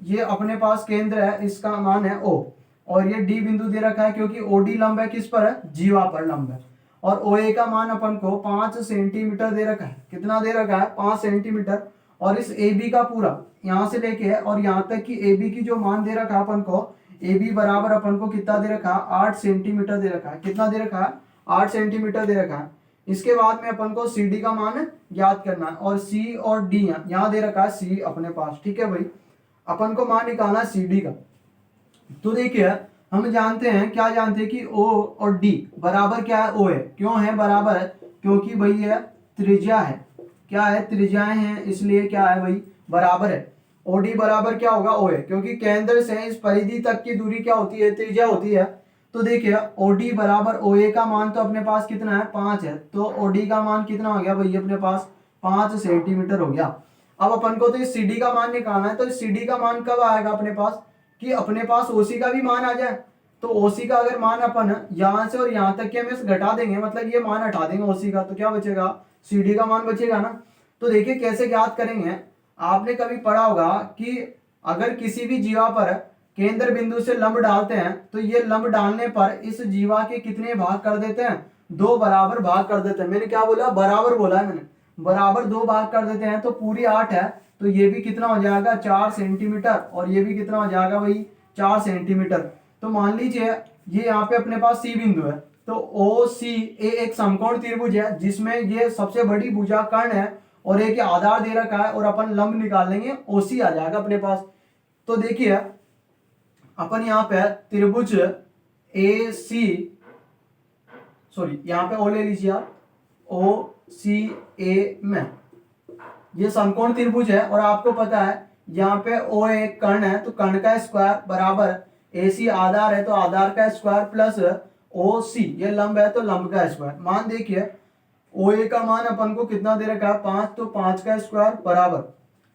A: ये अपने पास केंद्र है, इसका मान है O, और ये D बिंदु दे रखा है, क्योंकि OD लंब है किस पर है, जीवा पर लंब है। और OA का मान अपन को 5 सेंटीमीटर दे रखा है। कितना दे रखा है, 5 सेंटीमीटर। और इस AB का पूरा, यहाँ से लेके और यहाँ तक कि ए बी की जो मान दे रखा है अपन को, ए बी बराबर अपन को कितना दे रखा है, 8 सेंटीमीटर दे रखा है। कितना दे रखा है, 8 सेंटीमीटर दे रखा है। इसके बाद में अपन को सी डी का मान ज्ञात करना है, और सी और डी यहाँ दे रखा है सी अपने पास, ठीक है भाई। अपन को मान निकालना है सी डी का। तो देखिए हम जानते हैं, क्या जानते हैं कि ओ और डी बराबर क्या है, ओ है। क्यों है बराबर है, क्योंकि भाई ये त्रिज्या है, क्या है, त्रिज्याएं हैं, इसलिए क्या है भाई, बराबर है। ओडी बराबर क्या होगा, ओ है, क्योंकि केंद्र से इस परिधि तक की दूरी क्या होती है, त्रिज्या होती है। तो देखिए ओडी बराबर ओ ए का मान तो अपने पास कितना है, 5 है। तो ओडी का मान कितना हो गया भाई अपने पास, 5 सेंटीमीटर हो गया। अब अपन को तो इस सी डी का मान निकालना है। तो इस सी डी का मान कब आएगा अपने पास, कि अपने पास ओसी का भी मान आ जाए। तो ओसी का अगर मान अपन यहाँ से और यहाँ तक के हम घटा देंगे, मतलब ये मान हटा देंगे ओसी का, तो क्या बचेगा, सीडी का मान बचेगा ना। तो देखिए कैसे ज्ञात करेंगे। आपने कभी पढ़ा होगा कि अगर किसी भी जीवा पर केंद्र बिंदु से लंब डालते हैं, तो ये लंब डालने पर इस जीवा के कितने भाग कर देते हैं, 2 बराबर भाग कर देते हैं। मैंने क्या बोला, बराबर बोला है मैंने, बराबर 2 भाग कर देते हैं। तो पूरी 8 है, तो ये भी कितना हो जाएगा, 4 सेंटीमीटर, और ये भी कितना हो जाएगा भाई, 4 सेंटीमीटर। तो मान लीजिए ये यहाँ पे अपने पास सी बिंदु है। तो ओ सी ए एक समकोण त्रिभुज है, जिसमें ये सबसे बड़ी भुजा कर्ण है और एक आधार दे रखा है, और अपन लंब निकाल लेंगे, ओसी आ जाएगा अपने पास। तो देखिए अपन यहाँ पे त्रिभुज ए सी, सॉरी यहाँ पे ओ ले लीजिए आप, ओ सी ए में ये समकोण त्रिभुज है, और आपको पता है यहाँ पे ओ एक कर्ण है, तो कर्ण का स्क्वायर बराबर ए सी आधार है, तो आधार का स्क्वायर प्लस ओ सी ये लंब है, तो लंब का स्क्वायर। मान देखिए ओ ए का मान अपन को कितना दे रखा है, 5, तो 5 का स्क्वायर बराबर,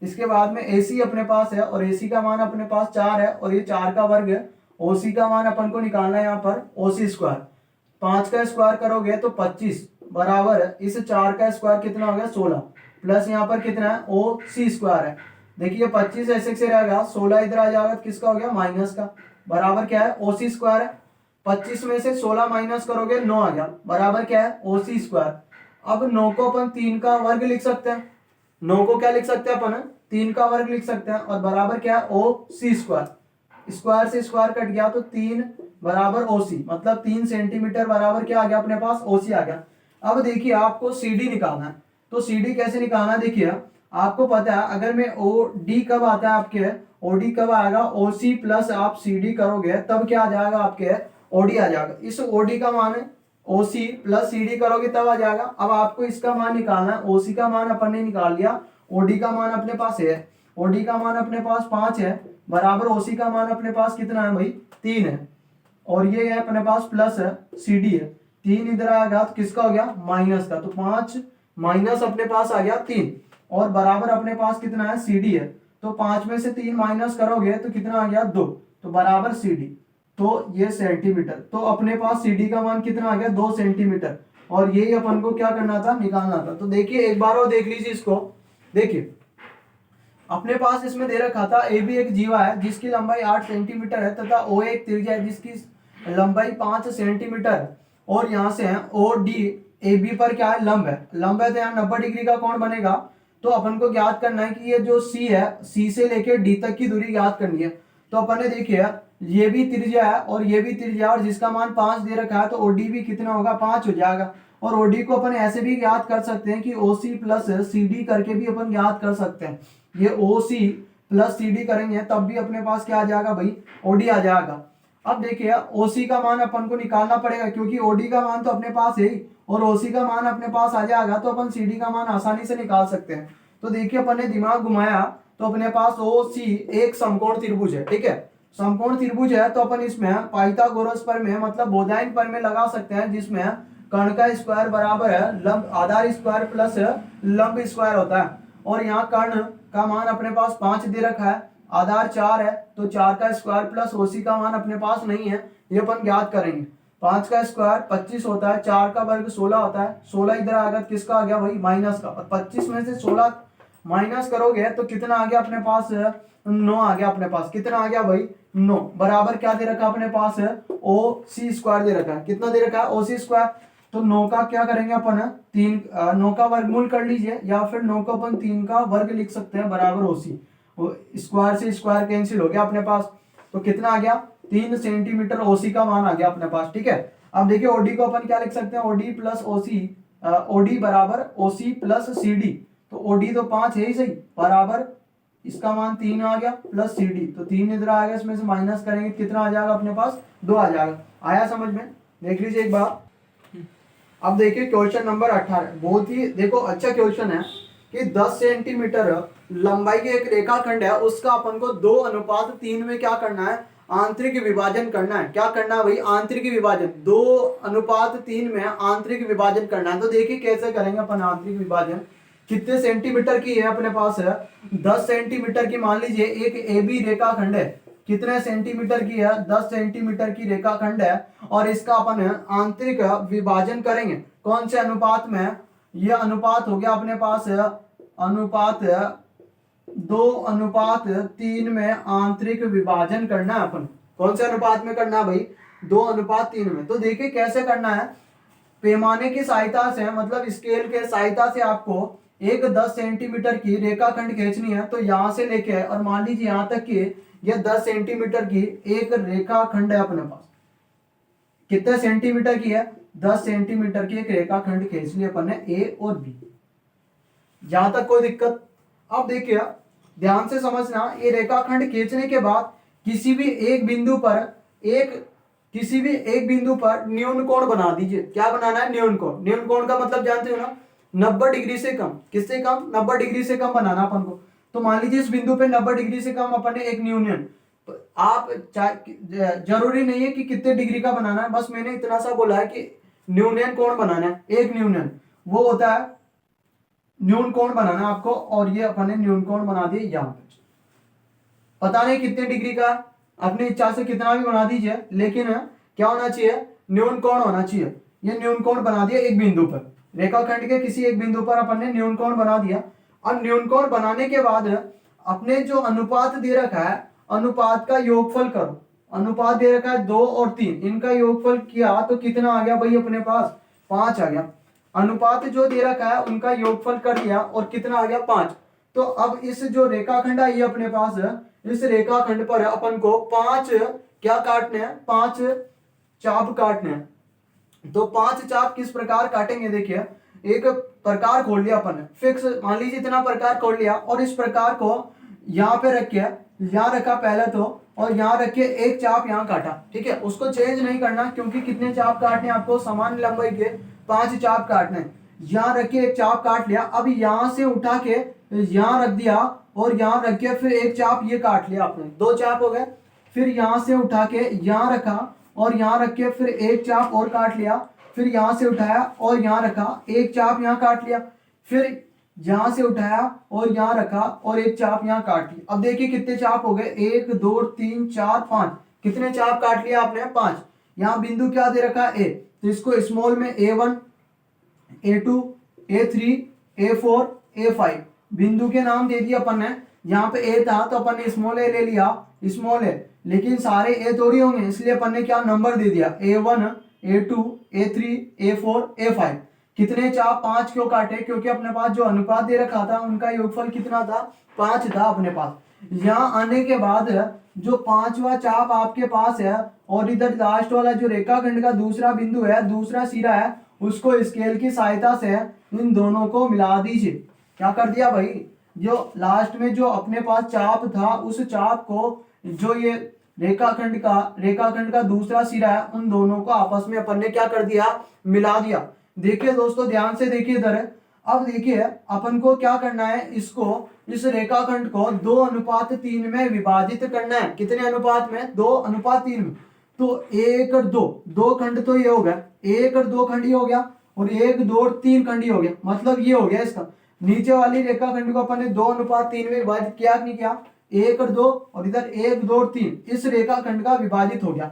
A: इसके बाद में ए सी अपने पास है, और ए सी का मान अपने पास 4 है, और ये 4 का वर्ग है। ओ सी का मान अपन को निकालना है यहाँ पर, ओ सी स्क्वायर, 5 का स्क्वायर करोगे तो 25 बराबर इस 4 का स्क्वायर कितना हो गया, 16, प्लस यहाँ पर कितना है, ओ सी स्क्वायर है। देखिए 25 ऐसे से रहेगा, 16 इधर आ जाएगा, तो किसका हो गया, माइनस का, बराबर क्या है, ओ सी स्क्वायर है। 25 में से 16 माइनस करोगे 9 आ गया, बराबर क्या है, ओ सी स्क्वायर। अब 9 को अपन 3 का वर्ग लिख सकते हैं, 9 को क्या लिख सकते हैं अपन, 3 का वर्ग लिख सकते हैं, और बराबर क्या है, ओ सी स्क्वायर। स्क्वायर से स्क्वायर कट गया, तो 3 बराबर ओ सी, मतलब 3 सेंटीमीटर बराबर क्या आ गया अपने पास, ओ सी आ गया। अब देखिए आपको सी डी निकालना है। तो सी डी कैसे निकालना है, देखिए आपको पता है, अगर मैं ओ डी कब आता है आपके, ओ डी कब आएगा, ओ सी प्लस आप सी डी करोगे तब क्या आ जाएगा आपके, ओ डी आ जाएगा। इस ओ डी का मान ओ सी प्लस सी डी करोगे तब आ जाएगा। अब आपको इसका मान निकालना है, ओ सी का मान अपन ने निकाल लिया, ओ डी का मान अपने पास है, ओ डी का मान अपने पास 5 है, बराबर ओ सी का मान अपने पास कितना है भाई, 3 है, और ये है अपने पास प्लस है, सी डी है, 3 इधर आएगा तो किसका हो गया, माइनस का, तो 5 माइनस अपने पास आ गया 3, और बराबर अपने पास कितना है, सी डी है। तो 5 में से 3 माइनस करोगे तो कितना आ गया, 2, तो बराबर सी डी, तो ये सेंटीमीटर। तो अपने पास सी डी का मान कितना आ गया, 2 सेंटीमीटर, और यही अपन को क्या करना था, निकालना था। तो देखिए एक बार और देख लीजिए इसको। देखिए अपने पास इसमें दे रखा था ए बी एक जीवा है जिसकी लंबाई 8 सेंटीमीटर है, तथा ओ एक त्रिज्या है जिसकी लंबाई 5 सेंटीमीटर है, और यहाँ से है ओ डी ए बी पर क्या है, लंब है, लंब है, तो यहाँ 90 डिग्री का कोण बनेगा। तो अपन को ज्ञात करना है कि ये जो सी है, सी से लेके डी तक की दूरी ज्ञात करनी है। तो अपन ने देखिए ये भी त्रिज्या है और ये भी त्रिज्या, और जिसका मान 5 दे रखा है, तो ओडी भी कितना होगा, 5 हो जाएगा। और ओडी को अपन ऐसे भी ज्ञात कर सकते हैं कि ओ सी प्लस सी डी करके भी अपन ज्ञात कर सकते हैं। ये ओ सी प्लस सी डी करेंगे तब भी अपने पास क्या आ जाएगा भाई, ओडी आ जाएगा। अब देखिए ओसी का मान अपन को निकालना पड़ेगा, क्योंकि ओडी का मान तो अपने पास है ही, और ओसी का मान अपने पास आ जाएगा, तो अपन सीडी का मान आसानी से निकाल सकते हैं। तो देखिए अपन ने दिमाग घुमाया, तो अपने पास ओ सी एक समकोण त्रिभुज है, ठीक है, समकोण त्रिभुज है। तो अपन इसमें पाइथागोरस प्रमेय मतलब बोधायन प्रमेय लगा सकते हैं, जिसमें कर्ण का स्क्वायर बराबर है लंब आधार स्क्वायर प्लस लंब स्क्वायर होता है। और यहाँ कर्ण का मान अपने पास 5 दे रखा है, आधार 4 है, तो 4 का स्क्वायर प्लस ओसी का मान अपने पास नहीं है, ये अपन ज्ञात करेंगे। 5 का स्क्वायर 25 होता है, 4 का वर्ग 16 होता है, 16 इधर आ गया, किसका आ गया भाई, माइनस का, और 25 में से 16 माइनस करोगे तो कितना आ गया अपने पास, 9 आ गया अपने पास, कितना आ गया भाई, 9, बराबर क्या दे रखा अपने पास, ओ सी स्क्वायर दे रखा है, कितना दे रखा है, ओ सी स्क्वायर। तो 9 का क्या करेंगे अपन, 9 का वर्गमूल कर लीजिए, या फिर 9 को अपन 3 का वर्ग लिख सकते हैं, बराबर ओसी। स्क्वायर से स्क्वायर कैंसिल हो गया अपने पास, तो कितना आ गया 3 सेंटीमीटर ओसी का मान आ गया अपने पास। ठीक है, अब देखिए ओडी को अपन क्या लिख सकते हैं, ओडी प्लस ओसी, ओडी बराबर ओसी प्लस सी डी। तो ओडी तो 5 है ही सही, बराबर इसका मान 3 आ गया प्लस सी डी, तो 3 इधर आ गया, इसमें से माइनस करेंगे कितना आ जाएगा अपने पास 2 आ जाएगा। आया समझ में? देख लीजिए एक बार। अब देखिए क्वेश्चन नंबर 18, बहुत ही देखो अच्छा क्वेश्चन है कि 10 सेंटीमीटर लंबाई के एक रेखाखंड है, उसका अपन को 2:3 में क्या करना है, आंतरिक विभाजन करना है। क्या करना है भाई, आंतरिक विभाजन, 2:3 में आंतरिक विभाजन करना है। तो देखिए कैसे करेंगे अपन आंतरिक विभाजन। कितने सेंटीमीटर की है अपने पास है, 10 सेंटीमीटर की मान लीजिए एक ए बी रेखाखंड है। कितने सेंटीमीटर की है, 10 सेंटीमीटर की रेखाखंड है, और इसका अपन आंतरिक विभाजन करेंगे कौन से अनुपात में, यह अनुपात हो गया अपने पास अनुपात 2:3 में आंतरिक विभाजन करना है अपन। कौन से अनुपात में करना है भाई, 2:3 में। तो देखिए कैसे करना है, पैमाने की सहायता से, मतलब स्केल के सहायता से आपको एक 10 सेंटीमीटर की रेखाखंड खींचनी है। तो यहां से लेके और मान लीजिए यहां तक की यह 10 सेंटीमीटर की एक रेखाखंड है अपने पास। कितने सेंटीमीटर की है, 10 सेंटीमीटर की एक रेखाखंड खींच ली अपन ने ए और बी। यहां तक कोई दिक्कत? अब देखिए ध्यान से समझना, ये रेखाखंड खींचने के बाद किसी भी एक बिंदु पर न्यून कोण बना दीजिए। क्या बनाना है, न्यून कोण। न्यून कोण का मतलब जानते हो ना, 90 डिग्री से कम। किससे कम, 90 डिग्री से कम बनाना अपन को। तो मान लीजिए इस बिंदु पे 90 डिग्री से कम अपन ने एक न्यूनियन, आप जरूरी नहीं है कि कितने डिग्री का बनाना है, बस मैंने इतना सा बोला है कि न्यूनियन कोण बनाना है। एक न्यूनियन वो होता है, न्यून कोण बनाना है आपको, और ये अपन ने न्यून कोण बना दिए यहां पे। पता नहीं कितने डिग्री का, अपनी इच्छा से कितना भी बना दीजिए, लेकिन क्या होना चाहिए, न्यून कोण होना चाहिए। ये न्यून कोण बना दिया एक बिंदु पर, रेखाखंड के किसी एक बिंदु पर अपन ने न्यून कोण बना दिया। अब न्यून कोण बनाने के बाद अपने जो अनुपात दे रखा है, अनुपात का योगफल करो। अनुपात दे रखा है 2 और 3, इनका योगफल किया तो कितना आ गया भाई अपने पास, 5 आ गया। अनुपात जो दे रखा है उनका योगफल कर दिया और कितना आ गया, 5। तो अब इस जो रेखाखंड आई है अपने पास, इस रेखाखंड पर अपन को 5 क्या काटने हैं, 5 चाप काटने हैं। तो 5 चाप किस प्रकार काटेंगे, देखिए एक प्रकार खोल लिया अपन ने, फिक्स मान लीजिए इतना प्रकार खोल लिया, और इस प्रकार को यहाँ पे रखिए, यहाँ रखा पहले तो, और यहाँ रखिए एक चाप यहाँ काटा। ठीक है, उसको चेंज नहीं करना, क्योंकि कितने चाप काटने आपको, समान लंबाई के 5 चाप काटने। यहाँ रखिए एक चाप काट लिया, अब यहाँ से उठा के यहाँ रख दिया, और यहाँ रख के फिर एक चाप ये काट लिया आपने, 2 चाप हो गए। फिर यहाँ से उठा के यहाँ रखा, और यहाँ रख के फिर एक चाप और काट लिया। फिर यहाँ से उठाया और यहाँ रखा, एक चाप यहाँ काट लिया। फिर यहाँ से उठाया और यहाँ रखा, और एक चाप यहाँ काट लिया। अब देखिए कितने चाप हो गए, 1 2 3 4 5। कितने चाप काट लिया आपने, 5। यहाँ बिंदु क्या दे रखा है, ए, तो इसको स्मॉल में A1 A2 A3 A4 A5 बिंदु के नाम दे दिए अपन ने। यहाँ पे ए था तो अपन ने स्मॉल ए ले लिया, स्मॉल ए, लेकिन सारे ए थोड़ी होंगे, इसलिए अपन ने क्या नंबर दे दिया, A1 A2 A3 A4 A5। कितने चाप, 5 क्यों काटे, क्योंकि अपने पास जो अनुपात दे रखा था उनका योगफल कितना था, 5 था अपने पास। यहाँ आने के बाद जो 5वां चाप आपके पास है, और इधर लास्ट वाला जो रेखाखंड का दूसरा बिंदु है, दूसरा सिरा है, उसको स्केल की सहायता से इन दोनों को मिला दीजिए। क्या कर दिया भाई, जो लास्ट में जो अपने पास चाप था, उस चाप को जो ये रेखाखंड का दूसरा सिरा है, उन दोनों को आपस में अपन ने क्या कर दिया, मिला दिया। देखिए दोस्तों ध्यान से देखिए इधर। अब देखिए अपन को क्या करना है, इसको, इस रेखाखंड को 2:3 में विभाजित करना है। कितने अनुपात में, 2:3 में। तो 1 और 2 खंड तो ये हो गया, 1 और 2 खंड ये हो गया, और 1 2 और 3 खंड ये हो गया। मतलब ये हो गया इसका, नीचे वाली रेखाखंड को अपन ने 2:3 में विभाजित किया नहीं किया, 1 और 2, और इधर 1 2 और 3, इस रेखाखंड का विभाजित हो गया।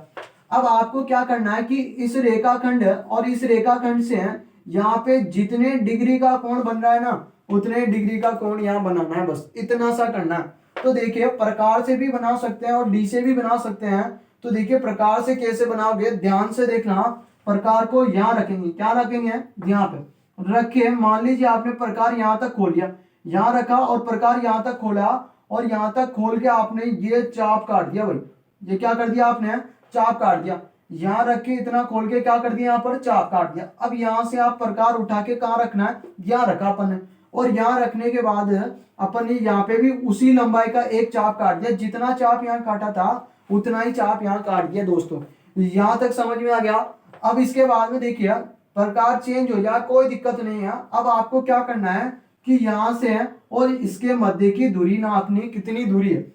A: अब आपको क्या करना है कि इस रेखाखंड और इस रेखाखंड से यहाँ पे जितने डिग्री का कोण बन रहा है ना, उतने डिग्री का कोण यहाँ बनाना है, बस इतना सा करना है। तो देखिए प्रकार से भी बना सकते हैं और डी से भी बना सकते हैं। तो देखिए प्रकार से कैसे बनाओगे, ध्यान से देखना। प्रकार को यहाँ रखेंगे, क्या रखेंगे, यहाँ पे रखे। मान लीजिए आपने प्रकार यहाँ तक खोल लिया, यहाँ रखा और प्रकार यहाँ तक खोला, और यहाँ तक खोल के आपने ये चाप काट दिया भाई, ये क्या कर दिया आपने, चाप काट दिया। यहाँ रख के इतना खोल के क्या कर दिया, यहाँ पर चाप काट दिया। अब यहाँ से आप प्रकार उठा के कहाँ रखना है, यहाँ रखा अपन ने, और यहाँ रखने के बाद अपन ने यहाँ पे भी उसी लंबाई का एक चाप काट दिया, जितना चाप यहाँ काटा था उतना ही चाप यहाँ काट दिया दोस्तों। यहाँ तक समझ में आ गया। अब इसके बाद में देखिए प्रकार चेंज हो जाए कोई दिक्कत नहीं है। अब आपको क्या करना है कि यहाँ से और इसके मध्य की दूरी नापनी, कितनी दूरी है।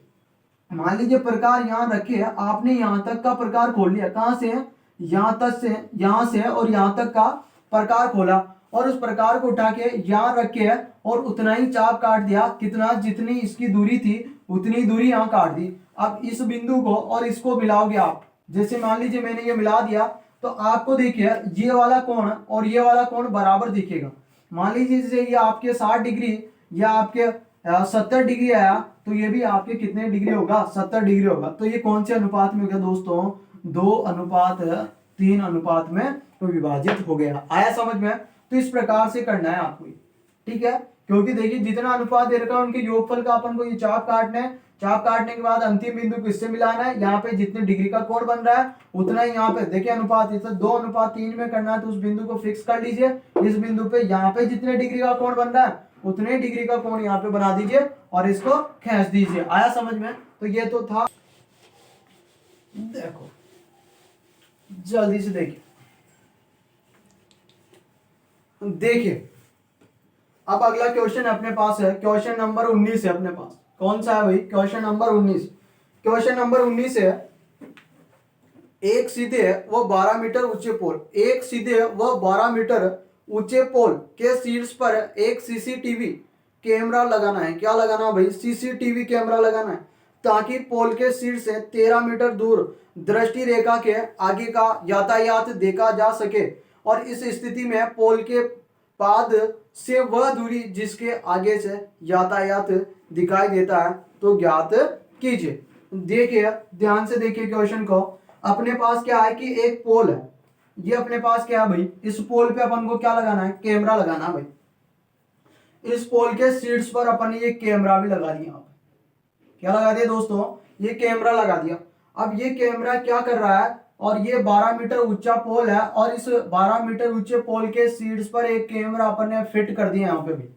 A: मान लीजिए प्रकार यहाँ रखे, आपने यहाँ तक का प्रकार खोल लिया, कहाँ से, यहाँ तक से, यहाँ से और यहाँ तक का प्रकार खोला, और उस प्रकार को उठा के यहाँ रखे और उतना ही चाप काट दिया, कितना, जितनी इसकी दूरी थी उतनी दूरी यहाँ काट दी। अब इस बिंदु को और इसको मिलाओगे आप, जैसे मान लीजिए मैंने ये मिला दिया, तो आपको देखिए ये वाला कोण और ये वाला कोण बराबर दिखेगा। मान लीजिए जैसे ये आपके 60 डिग्री या आपके 70 डिग्री आया, तो ये भी आपके कितने डिग्री होगा, 70 डिग्री होगा। तो ये कौन से अनुपात में हो गया दोस्तों, 2:3 में तो विभाजित हो गया। आया समझ में। तो इस प्रकार से करना है आपको, ठीक है, क्योंकि देखिए जितना अनुपात दे रखा है उनके योगफल का अपन को ये चाप काटना है। चाप काटने के बाद अंतिम बिंदु को इससे मिलाना है, यहाँ पे जितने डिग्री का कोण बन रहा है उतना ही यहाँ पे देखिए अनुपात, इसे 2:3 में करना है, तो उस बिंदु को फिक्स कर लीजिए। इस बिंदु पे यहाँ पे जितने डिग्री का कोण बन रहा है उतने डिग्री का कोण यहाँ पे बना दीजिए और इसको खींच दीजिए। आया समझ में। तो ये तो था, देखो जल्दी से देखिए अब अगला क्वेश्चन अपने पास है, क्वेश्चन नंबर 19 है अपने पास। कौन सा है भाई, क्वेश्चन नंबर 19। क्वेश्चन नंबर 19 है, एक सीधे व 12 मीटर ऊंचे पोल, एक सीधे व 12 मीटर ऊंचे पोल के शीर्ष पर एक सीसीटीवी कैमरा लगाना है। क्या लगाना है भाई, सीसीटीवी कैमरा लगाना है, ताकि पोल के शीर्ष से 13 मीटर दूर दृष्टि रेखा के आगे का यातायात देखा जा सके, और इस स्थिति में पोल के पाद से वह दूरी जिसके आगे से यातायात दिखाई देता है तो ज्ञात कीजिए। देखिए ध्यान से देखिए क्वेश्चन को। अपने पास क्या है कि एक पोल है, ये अपने पास क्या है भाई, इस पोल पे अपन को क्या लगाना है, कैमरा लगाना है भाई। इस पोल के शीर्ष पर अपन ने ये कैमरा भी लगा दिया। क्या लगा दिया दोस्तों, ये कैमरा लगा दिया। अब ये कैमरा क्या कर रहा है, और ये 12 मीटर ऊंचा पोल है, और इस 12 मीटर ऊंचे पोल के शीर्ष पर एक कैमरा अपन ने फिट कर दिया यहाँ पे भी।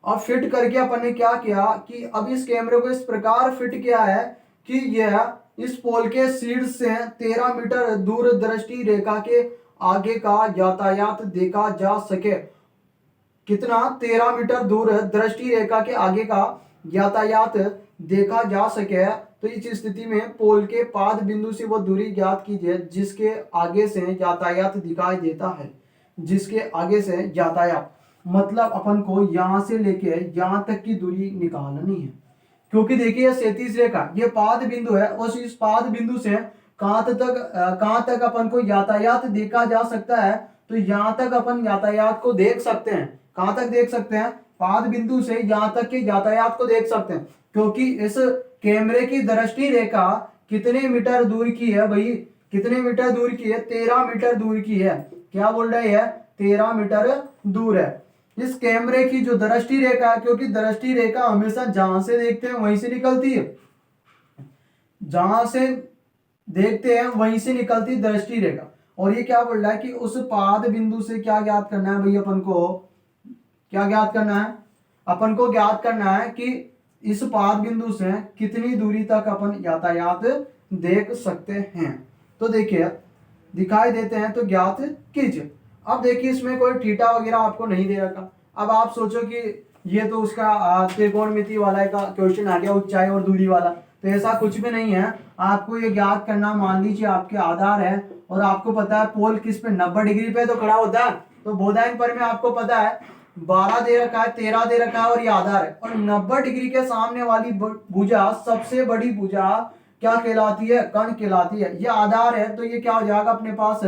A: और फिट करके अपन ने क्या किया कि अब इस कैमरे को इस प्रकार फिट किया है कि यह इस पोल के शीर्ष से 13 मीटर दूर दृष्टि रेखा के आगे का यातायात देखा जा सके। कितना, 13 मीटर दूर दृष्टि रेखा के आगे का यातायात देखा जा सके। तो इस स्थिति में पोल के पाद बिंदु से वो दूरी ज्ञात कीजिए जिसके आगे से यातायात दिखाई देता है। जिसके आगे से यातायात मतलब अपन को यहां से लेके यहां तक की दूरी निकालनी है, क्योंकि देखिए 37 रेखा ये पाद बिंदु है, और इस पाद बिंदु से कहां तक अपन को यातायात देखा जा सकता है। तो यहां तक अपन यातायात को देख सकते हैं। कहां तक देख सकते हैं, पाद बिंदु से यहां तक के यातायात को देख सकते हैं, क्योंकि इस कैमरे की दृष्टि रेखा कितने मीटर दूर की है भाई, कितने मीटर दूर की है, 13 मीटर दूर की है। क्या बोल रहे हैं, 13 मीटर दूर है इस कैमरे की जो दृष्टि रेखा है, क्योंकि दृष्टि रेखा हमेशा जहां से देखते हैं वहीं से निकलती है, जहां से देखते हैं वहीं से निकलती दृष्टि रेखा। और ये क्या बोल रहा है कि उस पाद बिंदु से क्या ज्ञात करना है भाई, अपन को क्या ज्ञात करना है, अपन को ज्ञात करना है कि इस पाद बिंदु से कितनी दूरी तक अपन यातायात देख सकते हैं। तो देखिए दिखाई देते हैं तो ज्ञात कीजिए। अब देखिए इसमें कोई थीटा वगैरह आपको नहीं दे रखा। अब आप सोचो कि ये तो उसका त्रिकोणमिति वाला का क्वेश्चन आ गया, ऊंचाई और दूरी वाला, तो ऐसा कुछ भी नहीं है। आपको ये ज्ञात करना, मान लीजिए आपके आधार है और आपको पता है पोल किस पे 90 डिग्री पे तो खड़ा होता है, तो बोधायन पर में आपको पता है 12 दे रखा है, 13 दे रखा है और ये आधार है, और 90 डिग्री के सामने वाली भुजा सबसे बड़ी भुजा क्या कहलाती है, कर्ण कहलाती है। ये आधार है तो ये क्या हो जाएगा अपने पास,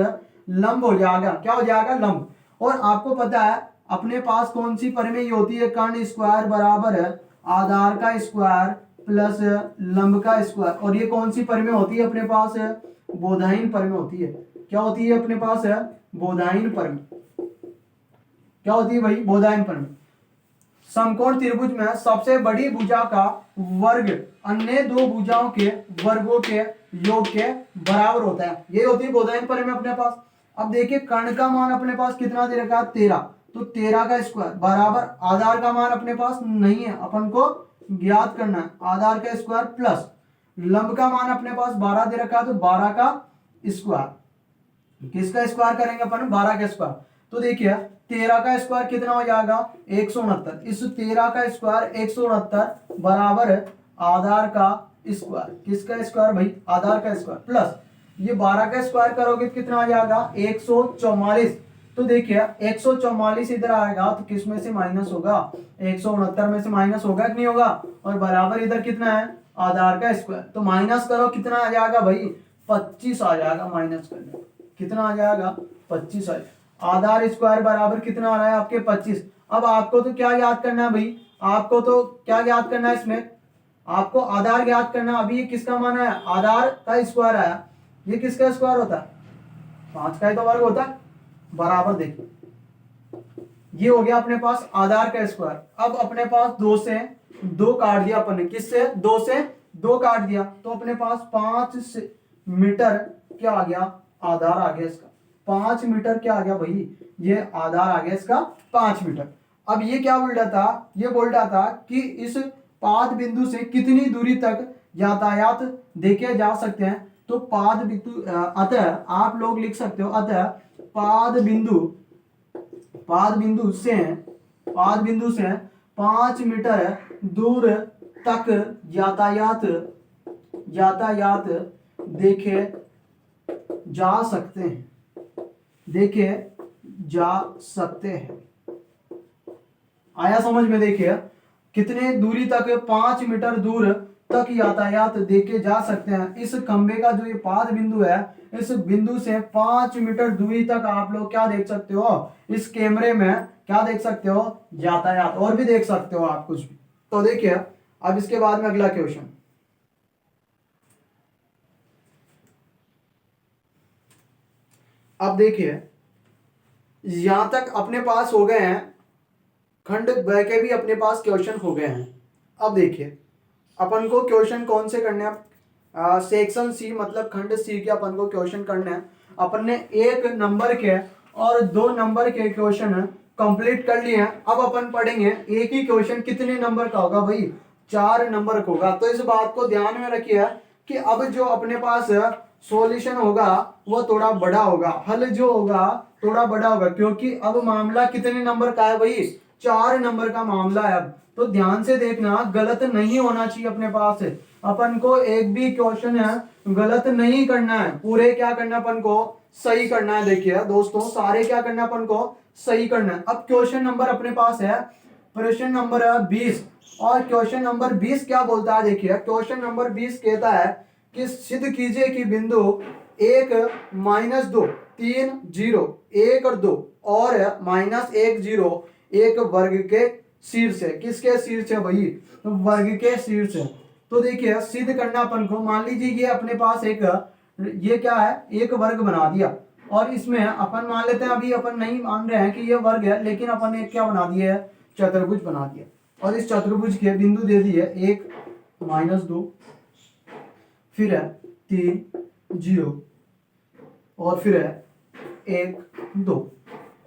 A: लंब हो जाएगा। क्या हो जाएगा, लंब। और आपको पता है अपने पास कौन सी परिमेय होती है, कर्ण स्क्वायर बराबर है आधार का स्क्वायर प्लस लंब का स्क्वायर। और ये कौन सी परिमेय होती है अपने पास, बोधायन परिमेय होती है। क्या होती है अपने पास, है बोधायन परिमेय। क्या होती है भाई, बोधायन परिमेय। समकोण त्रिभुज में सबसे बड़ी भुजा का वर्ग अन्य दो भुजाओं के वर्गों के योग के बराबर होता है। ये होती है कोसाइन पर में अपने पास। अब देखिए कर्ण का मान अपने पास कितना दे रखा है 13, तो 13 का स्क्वायर बराबर आधार का मान अपने पास नहीं है, अपन को ज्ञात करना है, आधार का स्क्वायर प्लस लंब का मान अपने पास 12 दे रखा है, तो 12 का स्क्वायर। किसका स्क्वायर करेंगे अपन 12 का स्क्वायर, तो देखिए 13 का स्क्वायर कितना हो जाएगा 169। इस 13 का स्क्वायर 169 बराबर आधार का स्क्वायर। किसका स्क्वायर भाई आधार का स्क्वायर प्लस ये 12 का स्क्वायर करोगे तो कितना आ जाएगा 144। तो देखिए 144 इधर आएगा तो किस में से माइनस होगा 169 में से माइनस होगा कि नहीं होगा, और बराबर इधर कितना है आधार का स्क्वायर। तो माइनस करो कितना आ जाएगा भाई 25 आ जाएगा, माइनस करने कितना आ जाएगा 25 आ जाएगा। आधार स्क्वायर बराबर कितना आ रहा है आपके 25। अब आपको तो क्या याद करना है भाई, आपको तो क्या याद करना है इसमें, आपको आधार याद करना। अभी ये किसका मान है आधार का स्क्वायर आया, ये किसका स्क्वायर होता है 5 का ही तो वर्ग होता है बराबर। देखिए ये हो गया अपने पास आधार का स्क्वायर। अब अपने पास 2 से 2 काट दिया अपन ने, किससे 2 से 2 काट दिया, तो अपने पास 5 मीटर क्या आ गया आधार आ गया इसका 5 मीटर क्या आ गया भाई, ये आधार आ गया इसका 5 मीटर। अब ये क्या बोल रहा था, ये बोल रहा था कि इस पाद बिंदु से कितनी दूरी तक यातायात देखे जा सकते हैं। तो पाद बिंदु अतः आप लोग लिख सकते हो, अतः पाद बिंदु से 5 मीटर दूर तक यातायात देखे जा सकते हैं। आया समझ में। देखिए कितने दूरी तक 5 मीटर दूर तक यातायात देखे जा सकते हैं। इस खंबे का जो ये पाद बिंदु है, इस बिंदु से 5 मीटर दूरी तक आप लोग क्या देख सकते हो, इस कैमरे में क्या देख सकते हो यातायात, और भी देख सकते हो आप कुछ भी। तो देखिए अब इसके बाद में अगला क्वेश्चन, अब देखिए यहां तक अपने पास हो गए हैं, खंड ब के भी अपने पास क्वेश्चन हो गए हैं। अब देखिए अपन को क्वेश्चन कौन से करने हैं, सेक्शन सी मतलब खंड सी के अपन को क्वेश्चन करने हैं। अपन ने 1 नंबर के और 2 नंबर के क्वेश्चन कंप्लीट कर लिए हैं। अब अपन पढ़ेंगे एक ही क्वेश्चन कितने नंबर का होगा भाई 4 नंबर का होगा। तो इस बात को ध्यान में रखिए कि अब जो अपने पास सॉल्यूशन होगा वो थोड़ा बड़ा होगा, हल जो होगा थोड़ा बड़ा होगा, क्योंकि अब मामला कितने नंबर का है भाई 4 नंबर का मामला है। अब तो ध्यान से देखना, गलत नहीं होना चाहिए अपने पास। अपन को एक भी क्वेश्चन है गलत नहीं करना है, पूरे क्या करना अपन को सही करना है। देखिए दोस्तों सारे क्या करना अपन को सही करना है। अब क्वेश्चन नंबर अपने पास है प्रश्न नंबर 20, और क्वेश्चन नंबर 20 क्या बोलता है, देखिए क्वेश्चन नंबर 20 कहता है कि सिद्ध कीजिए कि बिंदु 1 -2 3 0 1 और 2 और -1 0 एक वर्ग के शीर्ष है। किसके शीर्ष है भाई, तो वर्ग के शीर्ष है। तो देखिए सिद्ध करना अपन को, मान लीजिए ये अपने पास एक ये क्या है एक वर्ग बना दिया, और इसमें अपन मान लेते हैं, अभी अपन नहीं मान रहे हैं कि ये वर्ग है, लेकिन अपन एक क्या बना दिया है चतुर्भुज बना दिया, और इस चतुर्भुज के बिंदु दे दिए 1 -2 फिर है 3 0 और फिर है 1 2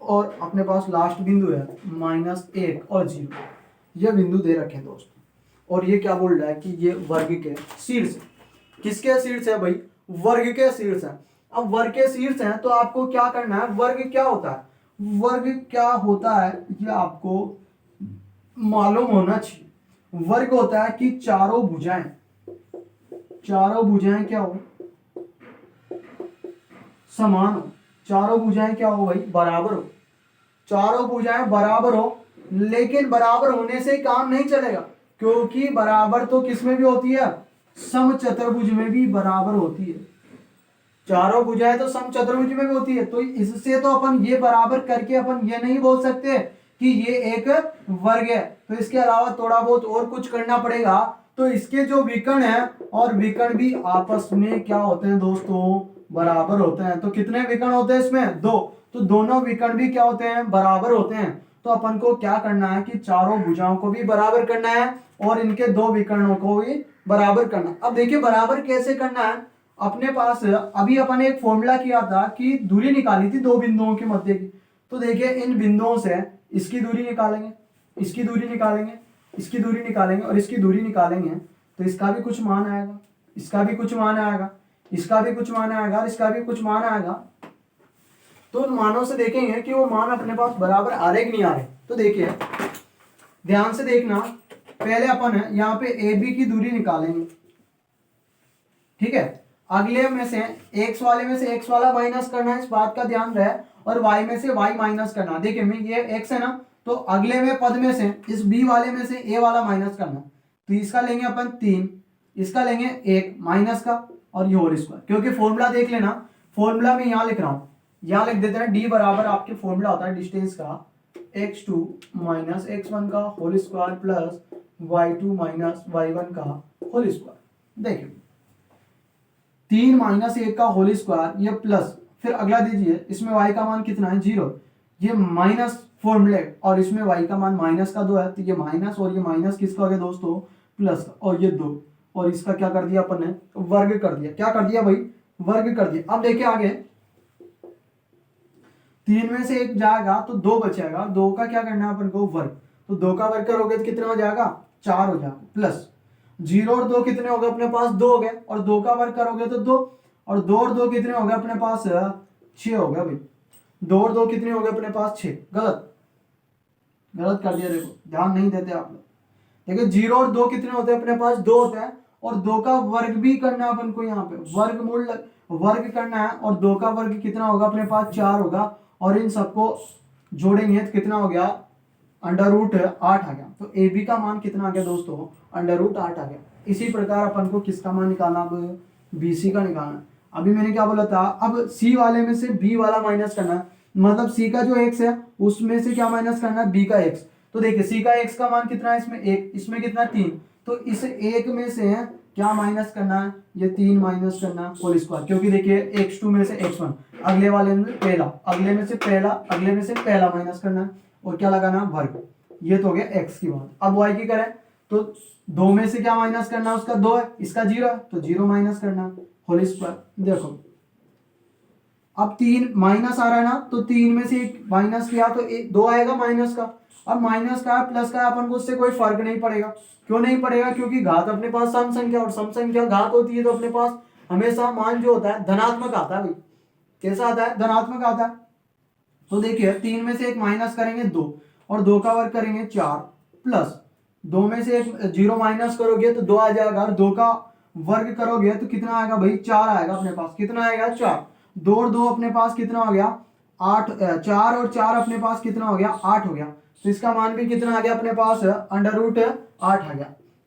A: और अपने पास लास्ट बिंदु है -1 और 0। ये बिंदु दे रखे हैं दोस्तों, और ये क्या बोल रहा है कि ये वर्ग के शीर्ष। किसके शीर्ष है भाई, वर्ग के शीर्ष है। अब वर्ग के शीर्ष है तो आपको क्या करना है, वर्ग क्या होता है, वर्ग क्या होता है ये आपको मालूम होना चाहिए। वर्ग होता है कि चारों भुजाएं क्या हो समान हो, चारों भुजाएं क्या हो भाई बराबर हो, चारों भुजाएं बराबर हो। लेकिन बराबर होने से काम नहीं चलेगा, क्योंकि बराबर तो किसमें भी होती है, समचतुर्भुज में भी बराबर होती है। चारों भुजाएं तो समचतुर्भुज में भी होती है, तो इससे तो अपन ये बराबर करके अपन ये नहीं बोल सकते कि ये एक वर्ग है। तो इसके अलावा थोड़ा बहुत और कुछ करना पड़ेगा। तो इसके जो विकर्ण है और विकर्ण भी आपस में क्या होते हैं दोस्तों, बराबर होते हैं। तो कितने विकर्ण होते हैं इसमें, 2। तो दोनों विकर्ण भी क्या होते हैं, बराबर होते हैं। तो अपन को क्या करना है कि चारों भुजाओं को भी बराबर करना है और इनके दो विकर्णों को भी बराबर करना है। अब देखिए बराबर कैसे करना है, अपने पास अभी अपन एक फॉर्मूला किया था कि दूरी निकाली थी दो बिंदुओं के मध्य की। तो देखिए इन बिंदुओं से इसकी दूरी निकालेंगे, इसकी दूरी निकालेंगे, इसकी दूरी निकालेंगे और इसकी दूरी निकालेंगे, तो इसका भी कुछ मान आएगा, इसका भी कुछ मान आएगा, इसका भी कुछ मान आएगा और इसका भी कुछ मान आएगा। तो उन मानों से देखेंगे कि वो मान अपने पास बराबर आ रहे कि नहीं आ रहे। तो देखिए ध्यान से देखना, पहले अपन यहाँ पे ए बी की दूरी निकालेंगे, ठीक है। अगले में से x वाले में से x वाला माइनस करना है, इस बात का ध्यान रहे, और y में से y माइनस करना। देखिए मैं ये x है ना, तो अगले में पद में से इस b वाले में से a वाला माइनस करना। तो इसका लेंगे अपन 3, इसका लेंगे 1 माइनस का और ये होल स्क्वायर। क्योंकि फॉर्मूला देख लेना, फॉर्मूला में यहाँ लिख रहा हूँ, यहाँ लिख देते हैं d बराबर आपके फॉर्मूला होता है डिस्टेंस का x2 माइनस x1 का whole square plus y2 minus y1 का होल स्क्वायर। देखिए 3 माइनस 1 का होल स्क्वायर ये प्लस, फिर अगला दीजिए इसमें y का मान कितना है 0, ये माइनस फॉर्मूले और इसमें y का मान माइनस का 2 है, तो ये माइनस और ये माइनस किसका हो गया दोस्तों प्लस का, और ये 2 और इसका क्या कर दिया अपन ने वर्ग कर दिया। क्या कर दिया भाई वर्ग कर दिया। अब देखिए आगे 3 में से 1 जाएगा तो 2 बचेगा, 2 का क्या करना है अपन को वर्ग, तो 2 का वर्ग करोगे तो कितना हो जाएगा 4 हो जाएगा, प्लस 0 और 2 कितने हो गए अपने पास 2 हो गए, और 2 का वर्ग करोगे तो 2, और 2 और 2 कितने हो गए अपने पास 6 हो गया भाई, 2 और 2 कितने हो गए अपने पास 6। गलत गलत कर दिया, देखो ध्यान नहीं देते आप लोग। देखिए 0 और 2 कितने होते हैं अपने पास 2 होते हैं, और 2 का वर्ग भी करना है अपन को, यहाँ पे वर्गमूल वर्ग करना है, और 2 का वर्ग कितना होगा अपने पास 4 होगा, और इन सबको जोड़ेंगे तो कितना हो गया अंडर रूट 8 आ गया। तो ए बी का मान कितना आ गया दोस्तों अंडर रूट 8 आ गया। इसी प्रकार अपन को किसका मान निकालना, अब बी सी का निकालना। अभी मैंने क्या बोला था, अब सी वाले में से बी वाला माइनस करना है, मतलब सी का जो एक्स है उसमें से क्या माइनस करना है बी का एक्स। तो देखिए सी का एक्स का मान कितना है इसमें 1, इसमें कितना 3, तो इस 1 में से क्या माइनस करना है ये 3 माइनस करना है होल स्क्वायर। क्योंकि देखिए x2 में से x1, अगले वाले में पहला, अगले में से पहला, अगले में से पहला माइनस करना है, और क्या लगाना वर्ग। ये तो हो गया x की बात। अब y की करें तो 2 में से क्या माइनस करना है, उसका 2 है, इसका 0 है, तो 0 माइनस करना है होल स्क्वायर। देखो अब 3 माइनस आ रहा है ना, तो 3 में से 1 माइनस किया तो 2 आएगा माइनस का। अब माइनस का प्लस का अपन को उससे कोई फर्क नहीं पड़ेगा। क्यों नहीं पड़ेगा, क्योंकि घात अपने पास सम संख्या, और सम संख्या घात होती है तो अपने पास हमेशा मान जो होता है धनात्मक आता है भाई। कैसा आता है धनात्मक आता है। तो देखिए 3 में से 1 माइनस करेंगे 2, और 2 का वर्ग करेंगे 4, प्लस 2 में से 1 0 माइनस करोगे तो 2 आ जाएगा, और 2 का वर्ग करोगे तो कितना आएगा भाई 4 आएगा अपने पास। कितना आएगा 4, 2 और 2 अपने पास कितना हो गया 8, 4 और 4 अपने पास कितना हो गया 8 हो गया। तो इसका मान भी कितना आ गया अपने पास अंडर रूट 8 आ गया।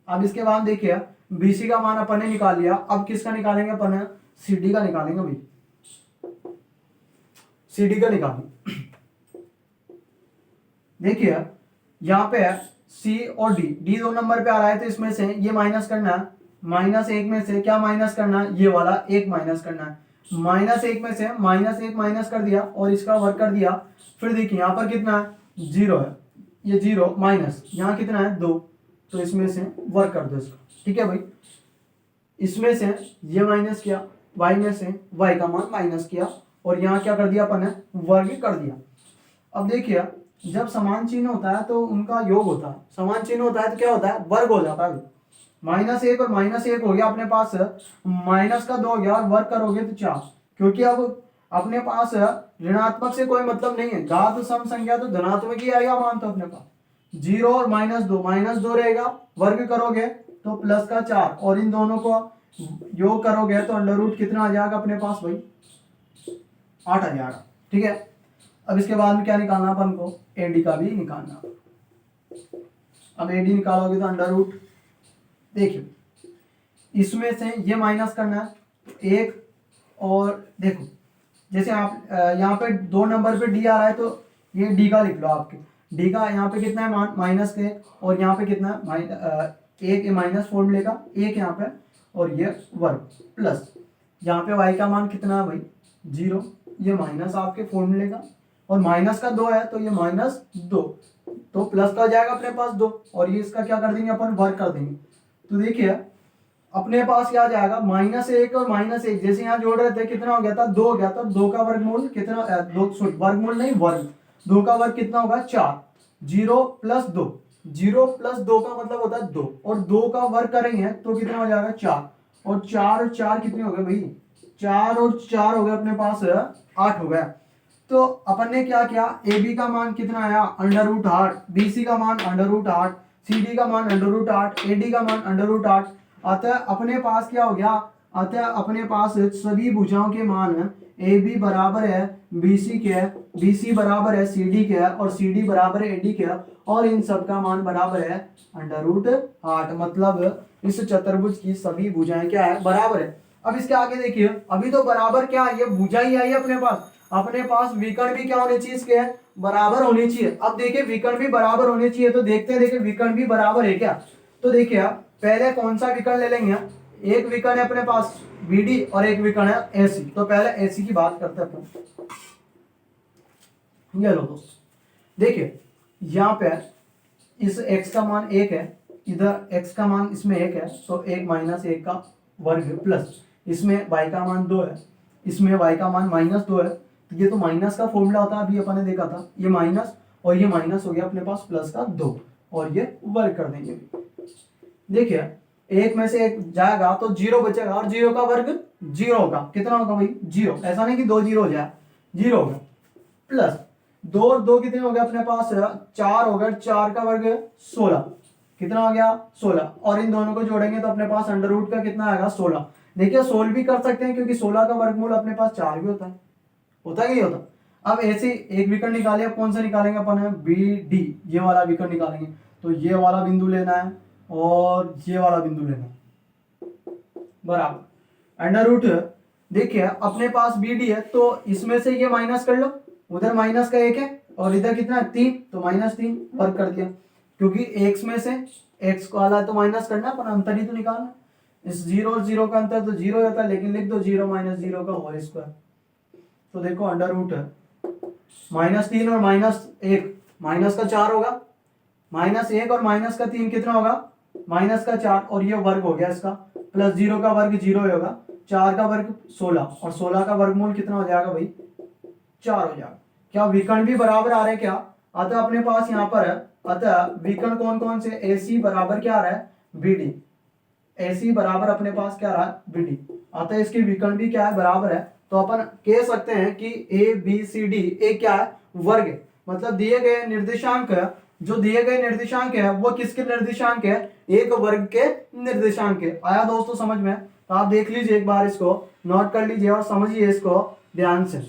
A: अब इसके बाद देखिए बीसी का मान अपन ने निकाल लिया। अब किसका निकालेंगे अपन, सीडी का निकालेंगे भाई, सीडी का निकालेंगे। देखिए यहाँ पे सी और डी 2 नंबर पे आ रहा है, तो इसमें से ये माइनस करना है, -1 में से क्या माइनस करना है ये वाला 1 माइनस करना है, -1 में से -1 माइनस कर दिया और इसका वर्ग कर दिया। फिर देखिए यहाँ पर कितना है 0 है, ये 0 माइनस यहाँ कितना है 2, तो इसमें से वर्ग कर दो इसका, ठीक है भाई। इसमें से ये माइनस किया, y में से y का मान माइनस किया, और यहाँ क्या कर दिया अपन ने वर्ग कर दिया। अब देखिए जब समान चिन्ह होता है तो उनका योग होता है, समान चिन्ह होता है तो क्या होता है वर्ग हो जाता है। -1 और -1 हो गया अपने पास, माइनस का 2 हो गया, और वर्ग करोगे तो 4। क्योंकि अब अपने पास ऋणात्मक से कोई मतलब नहीं है, घात सम संख्या तो धनात्मक ही आएगा मान, तो अपने पास 0 और -2 रहेगा, वर्ग करोगे तो प्लस का 4, और इन दोनों को योग करोगे तो अंडर रूट कितना आ जाएगा अपने पास भाई 8 आ जाएगा, ठीक है। अब इसके बाद में क्या निकालना अपन को, एडी का भी निकालना। अब एडी निकालोगे तो अंडर रूट, देखिए इसमें से ये माइनस करना है 1, और देखो जैसे आप यहाँ पे 2 नंबर पे डी आ रहा है तो ये डी का लिख लो। आपके डी का यहाँ पे कितना है -1, और यहाँ पे कितना है 1 माइनस फॉर्मूले का 1 यहाँ पे, और ये वर्ग प्लस यहाँ पे y का मान कितना है भाई 0, ये माइनस आपके फॉर्मूले का, और माइनस का 2 है तो ये -2, तो प्लस का हो जाएगा अपने पास 2, और ये इसका क्या कर देंगे अपन, वर्ग कर देंगे। तो देखिए अपने पास क्या आ जाएगा, -1 और -1, जैसे यहाँ जोड़ रहे थे कितना हो गया था, 2 हो गया था। 2 का वर्गमूल कितना, वर्गमूल नहीं, वर्ग, 2 का वर्ग कितना होगा, 4। 0 + 2, 0 + 2 का मतलब होता है 2, और 2 का वर्ग करेंगे तो कितना हो जाएगा, 4, और 4 और 4 कितने हो गए भाई, 4 और 4 हो गए अपने पास 8 हो गया। तो अपन ने क्या किया, ए बी का मान कितना आया, √8, बी सी का मान √8, सी डी का मान √8, ए डी का मान √8। अतः अपने पास क्या हो गया, अतः अपने पास सभी भुजाओं के मान ए बी बराबर है बी सी के, बी सी बराबर है सी डी के, और सी डी बराबर है ए डी के, और इन सब का मान बराबर है √8। मतलब इस चतुर्भुज की सभी भुजाएं क्या है, बराबर है। अब इसके आगे देखिए, अभी तो बराबर क्या है, ये भुजा ही आई है अपने पास। अपने पास विकर्ण भी क्या होने चाहिए, इसके बराबर होने चाहिए। अब देखिए विकर्ण भी बराबर होने चाहिए, तो देखते हैं देखिए विकर्ण भी बराबर है क्या। तो देखिए पहले कौन सा विकर्ण ले लेंगे, एक विकर्ण है अपने पास बीडी और एक विकर्ण है एसी। तो पहले एसी की बात करते हैं अपन। ये लो दोस्त, देखिए यहाँ पे इस x का मान 1 है, इधर x का मान इसमें 1 है, तो 1 - 1 का वर्ग प्लस इसमें y का मान 2 है, इसमें y का मान -2 है। तो ये तो माइनस का फॉर्मूला होता है, अभी अपन ने देखा था, ये माइनस और ये माइनस हो गया अपने पास प्लस का 2, और ये वर्ग कर देंगे। देखिए एक में से एक जाएगा तो 0 बचेगा, और 0 का वर्ग 0 होगा, कितना होगा भाई, 0। ऐसा नहीं कि 2 0 हो जाए, 0 होगा, प्लस 2 और 2 कितने हो गए अपने पास, 4 हो गए, 4 का वर्ग 16, कितना हो गया 16, और इन दोनों को जोड़ेंगे तो अपने पास √ का कितना आएगा 16। देखिए सोल्व भी कर सकते हैं, क्योंकि 16 का वर्गमूल अपने पास 4 भी होता है कि नहीं होता। अब ऐसे एक विकर्ण निकाले, अब कौन सा निकालेंगे अपन, है बी डी, ये वाला विकर्ण निकालेंगे। तो ये वाला बिंदु लेना है और ये वाला बिंदु लेना है, बराबर √ देखिए अपने पास बी डी है, तो इसमें से ये माइनस कर लो, उधर माइनस का 1 है और इधर कितना है 3, तो -3 वर्ग कर दिया, क्योंकि x में से x को वाला है तो माइनस करना, पर अंतर ही तो निकालना। इस 0 और 0 का अंतर तो 0 होता है, लेकिन लिख दो 0 - 0 का होल स्क्वायर। तो देखो √ है -3 और -1, माइनस का 4 होगा, -1 और -3 कितना होगा, -4, और ये वर्ग हो गया इसका, प्लस 0 का वर्ग 0 होगा, 4 का वर्ग 16, और 16 का वर्गमूल कितना हो जाएगा भाई, 4 हो जाएगा। क्या विकर्ण भी बराबर आ रहे हैं क्या, अतः अपने पास यहाँ पर है, अतः विकर्ण कौन कौन से, AC बराबर क्या आ रहा है, BD, AC बराबर अपने पास क्या आ रहा है, BD, अतः इसकी विकर्ण भी क्या है, बराबर है। तो अपन कह सकते हैं कि ABCD एक क्या है, वर्ग है। मतलब दिए गए निर्देशांक, जो दिए गए निर्देशांक है वो किसके निर्देशांक है, एक वर्ग के निर्देशांक है। आया दोस्तों समझ में, तो आप देख लीजिए एक बार, इसको नोट कर लीजिए और समझिए इसको ध्यान से।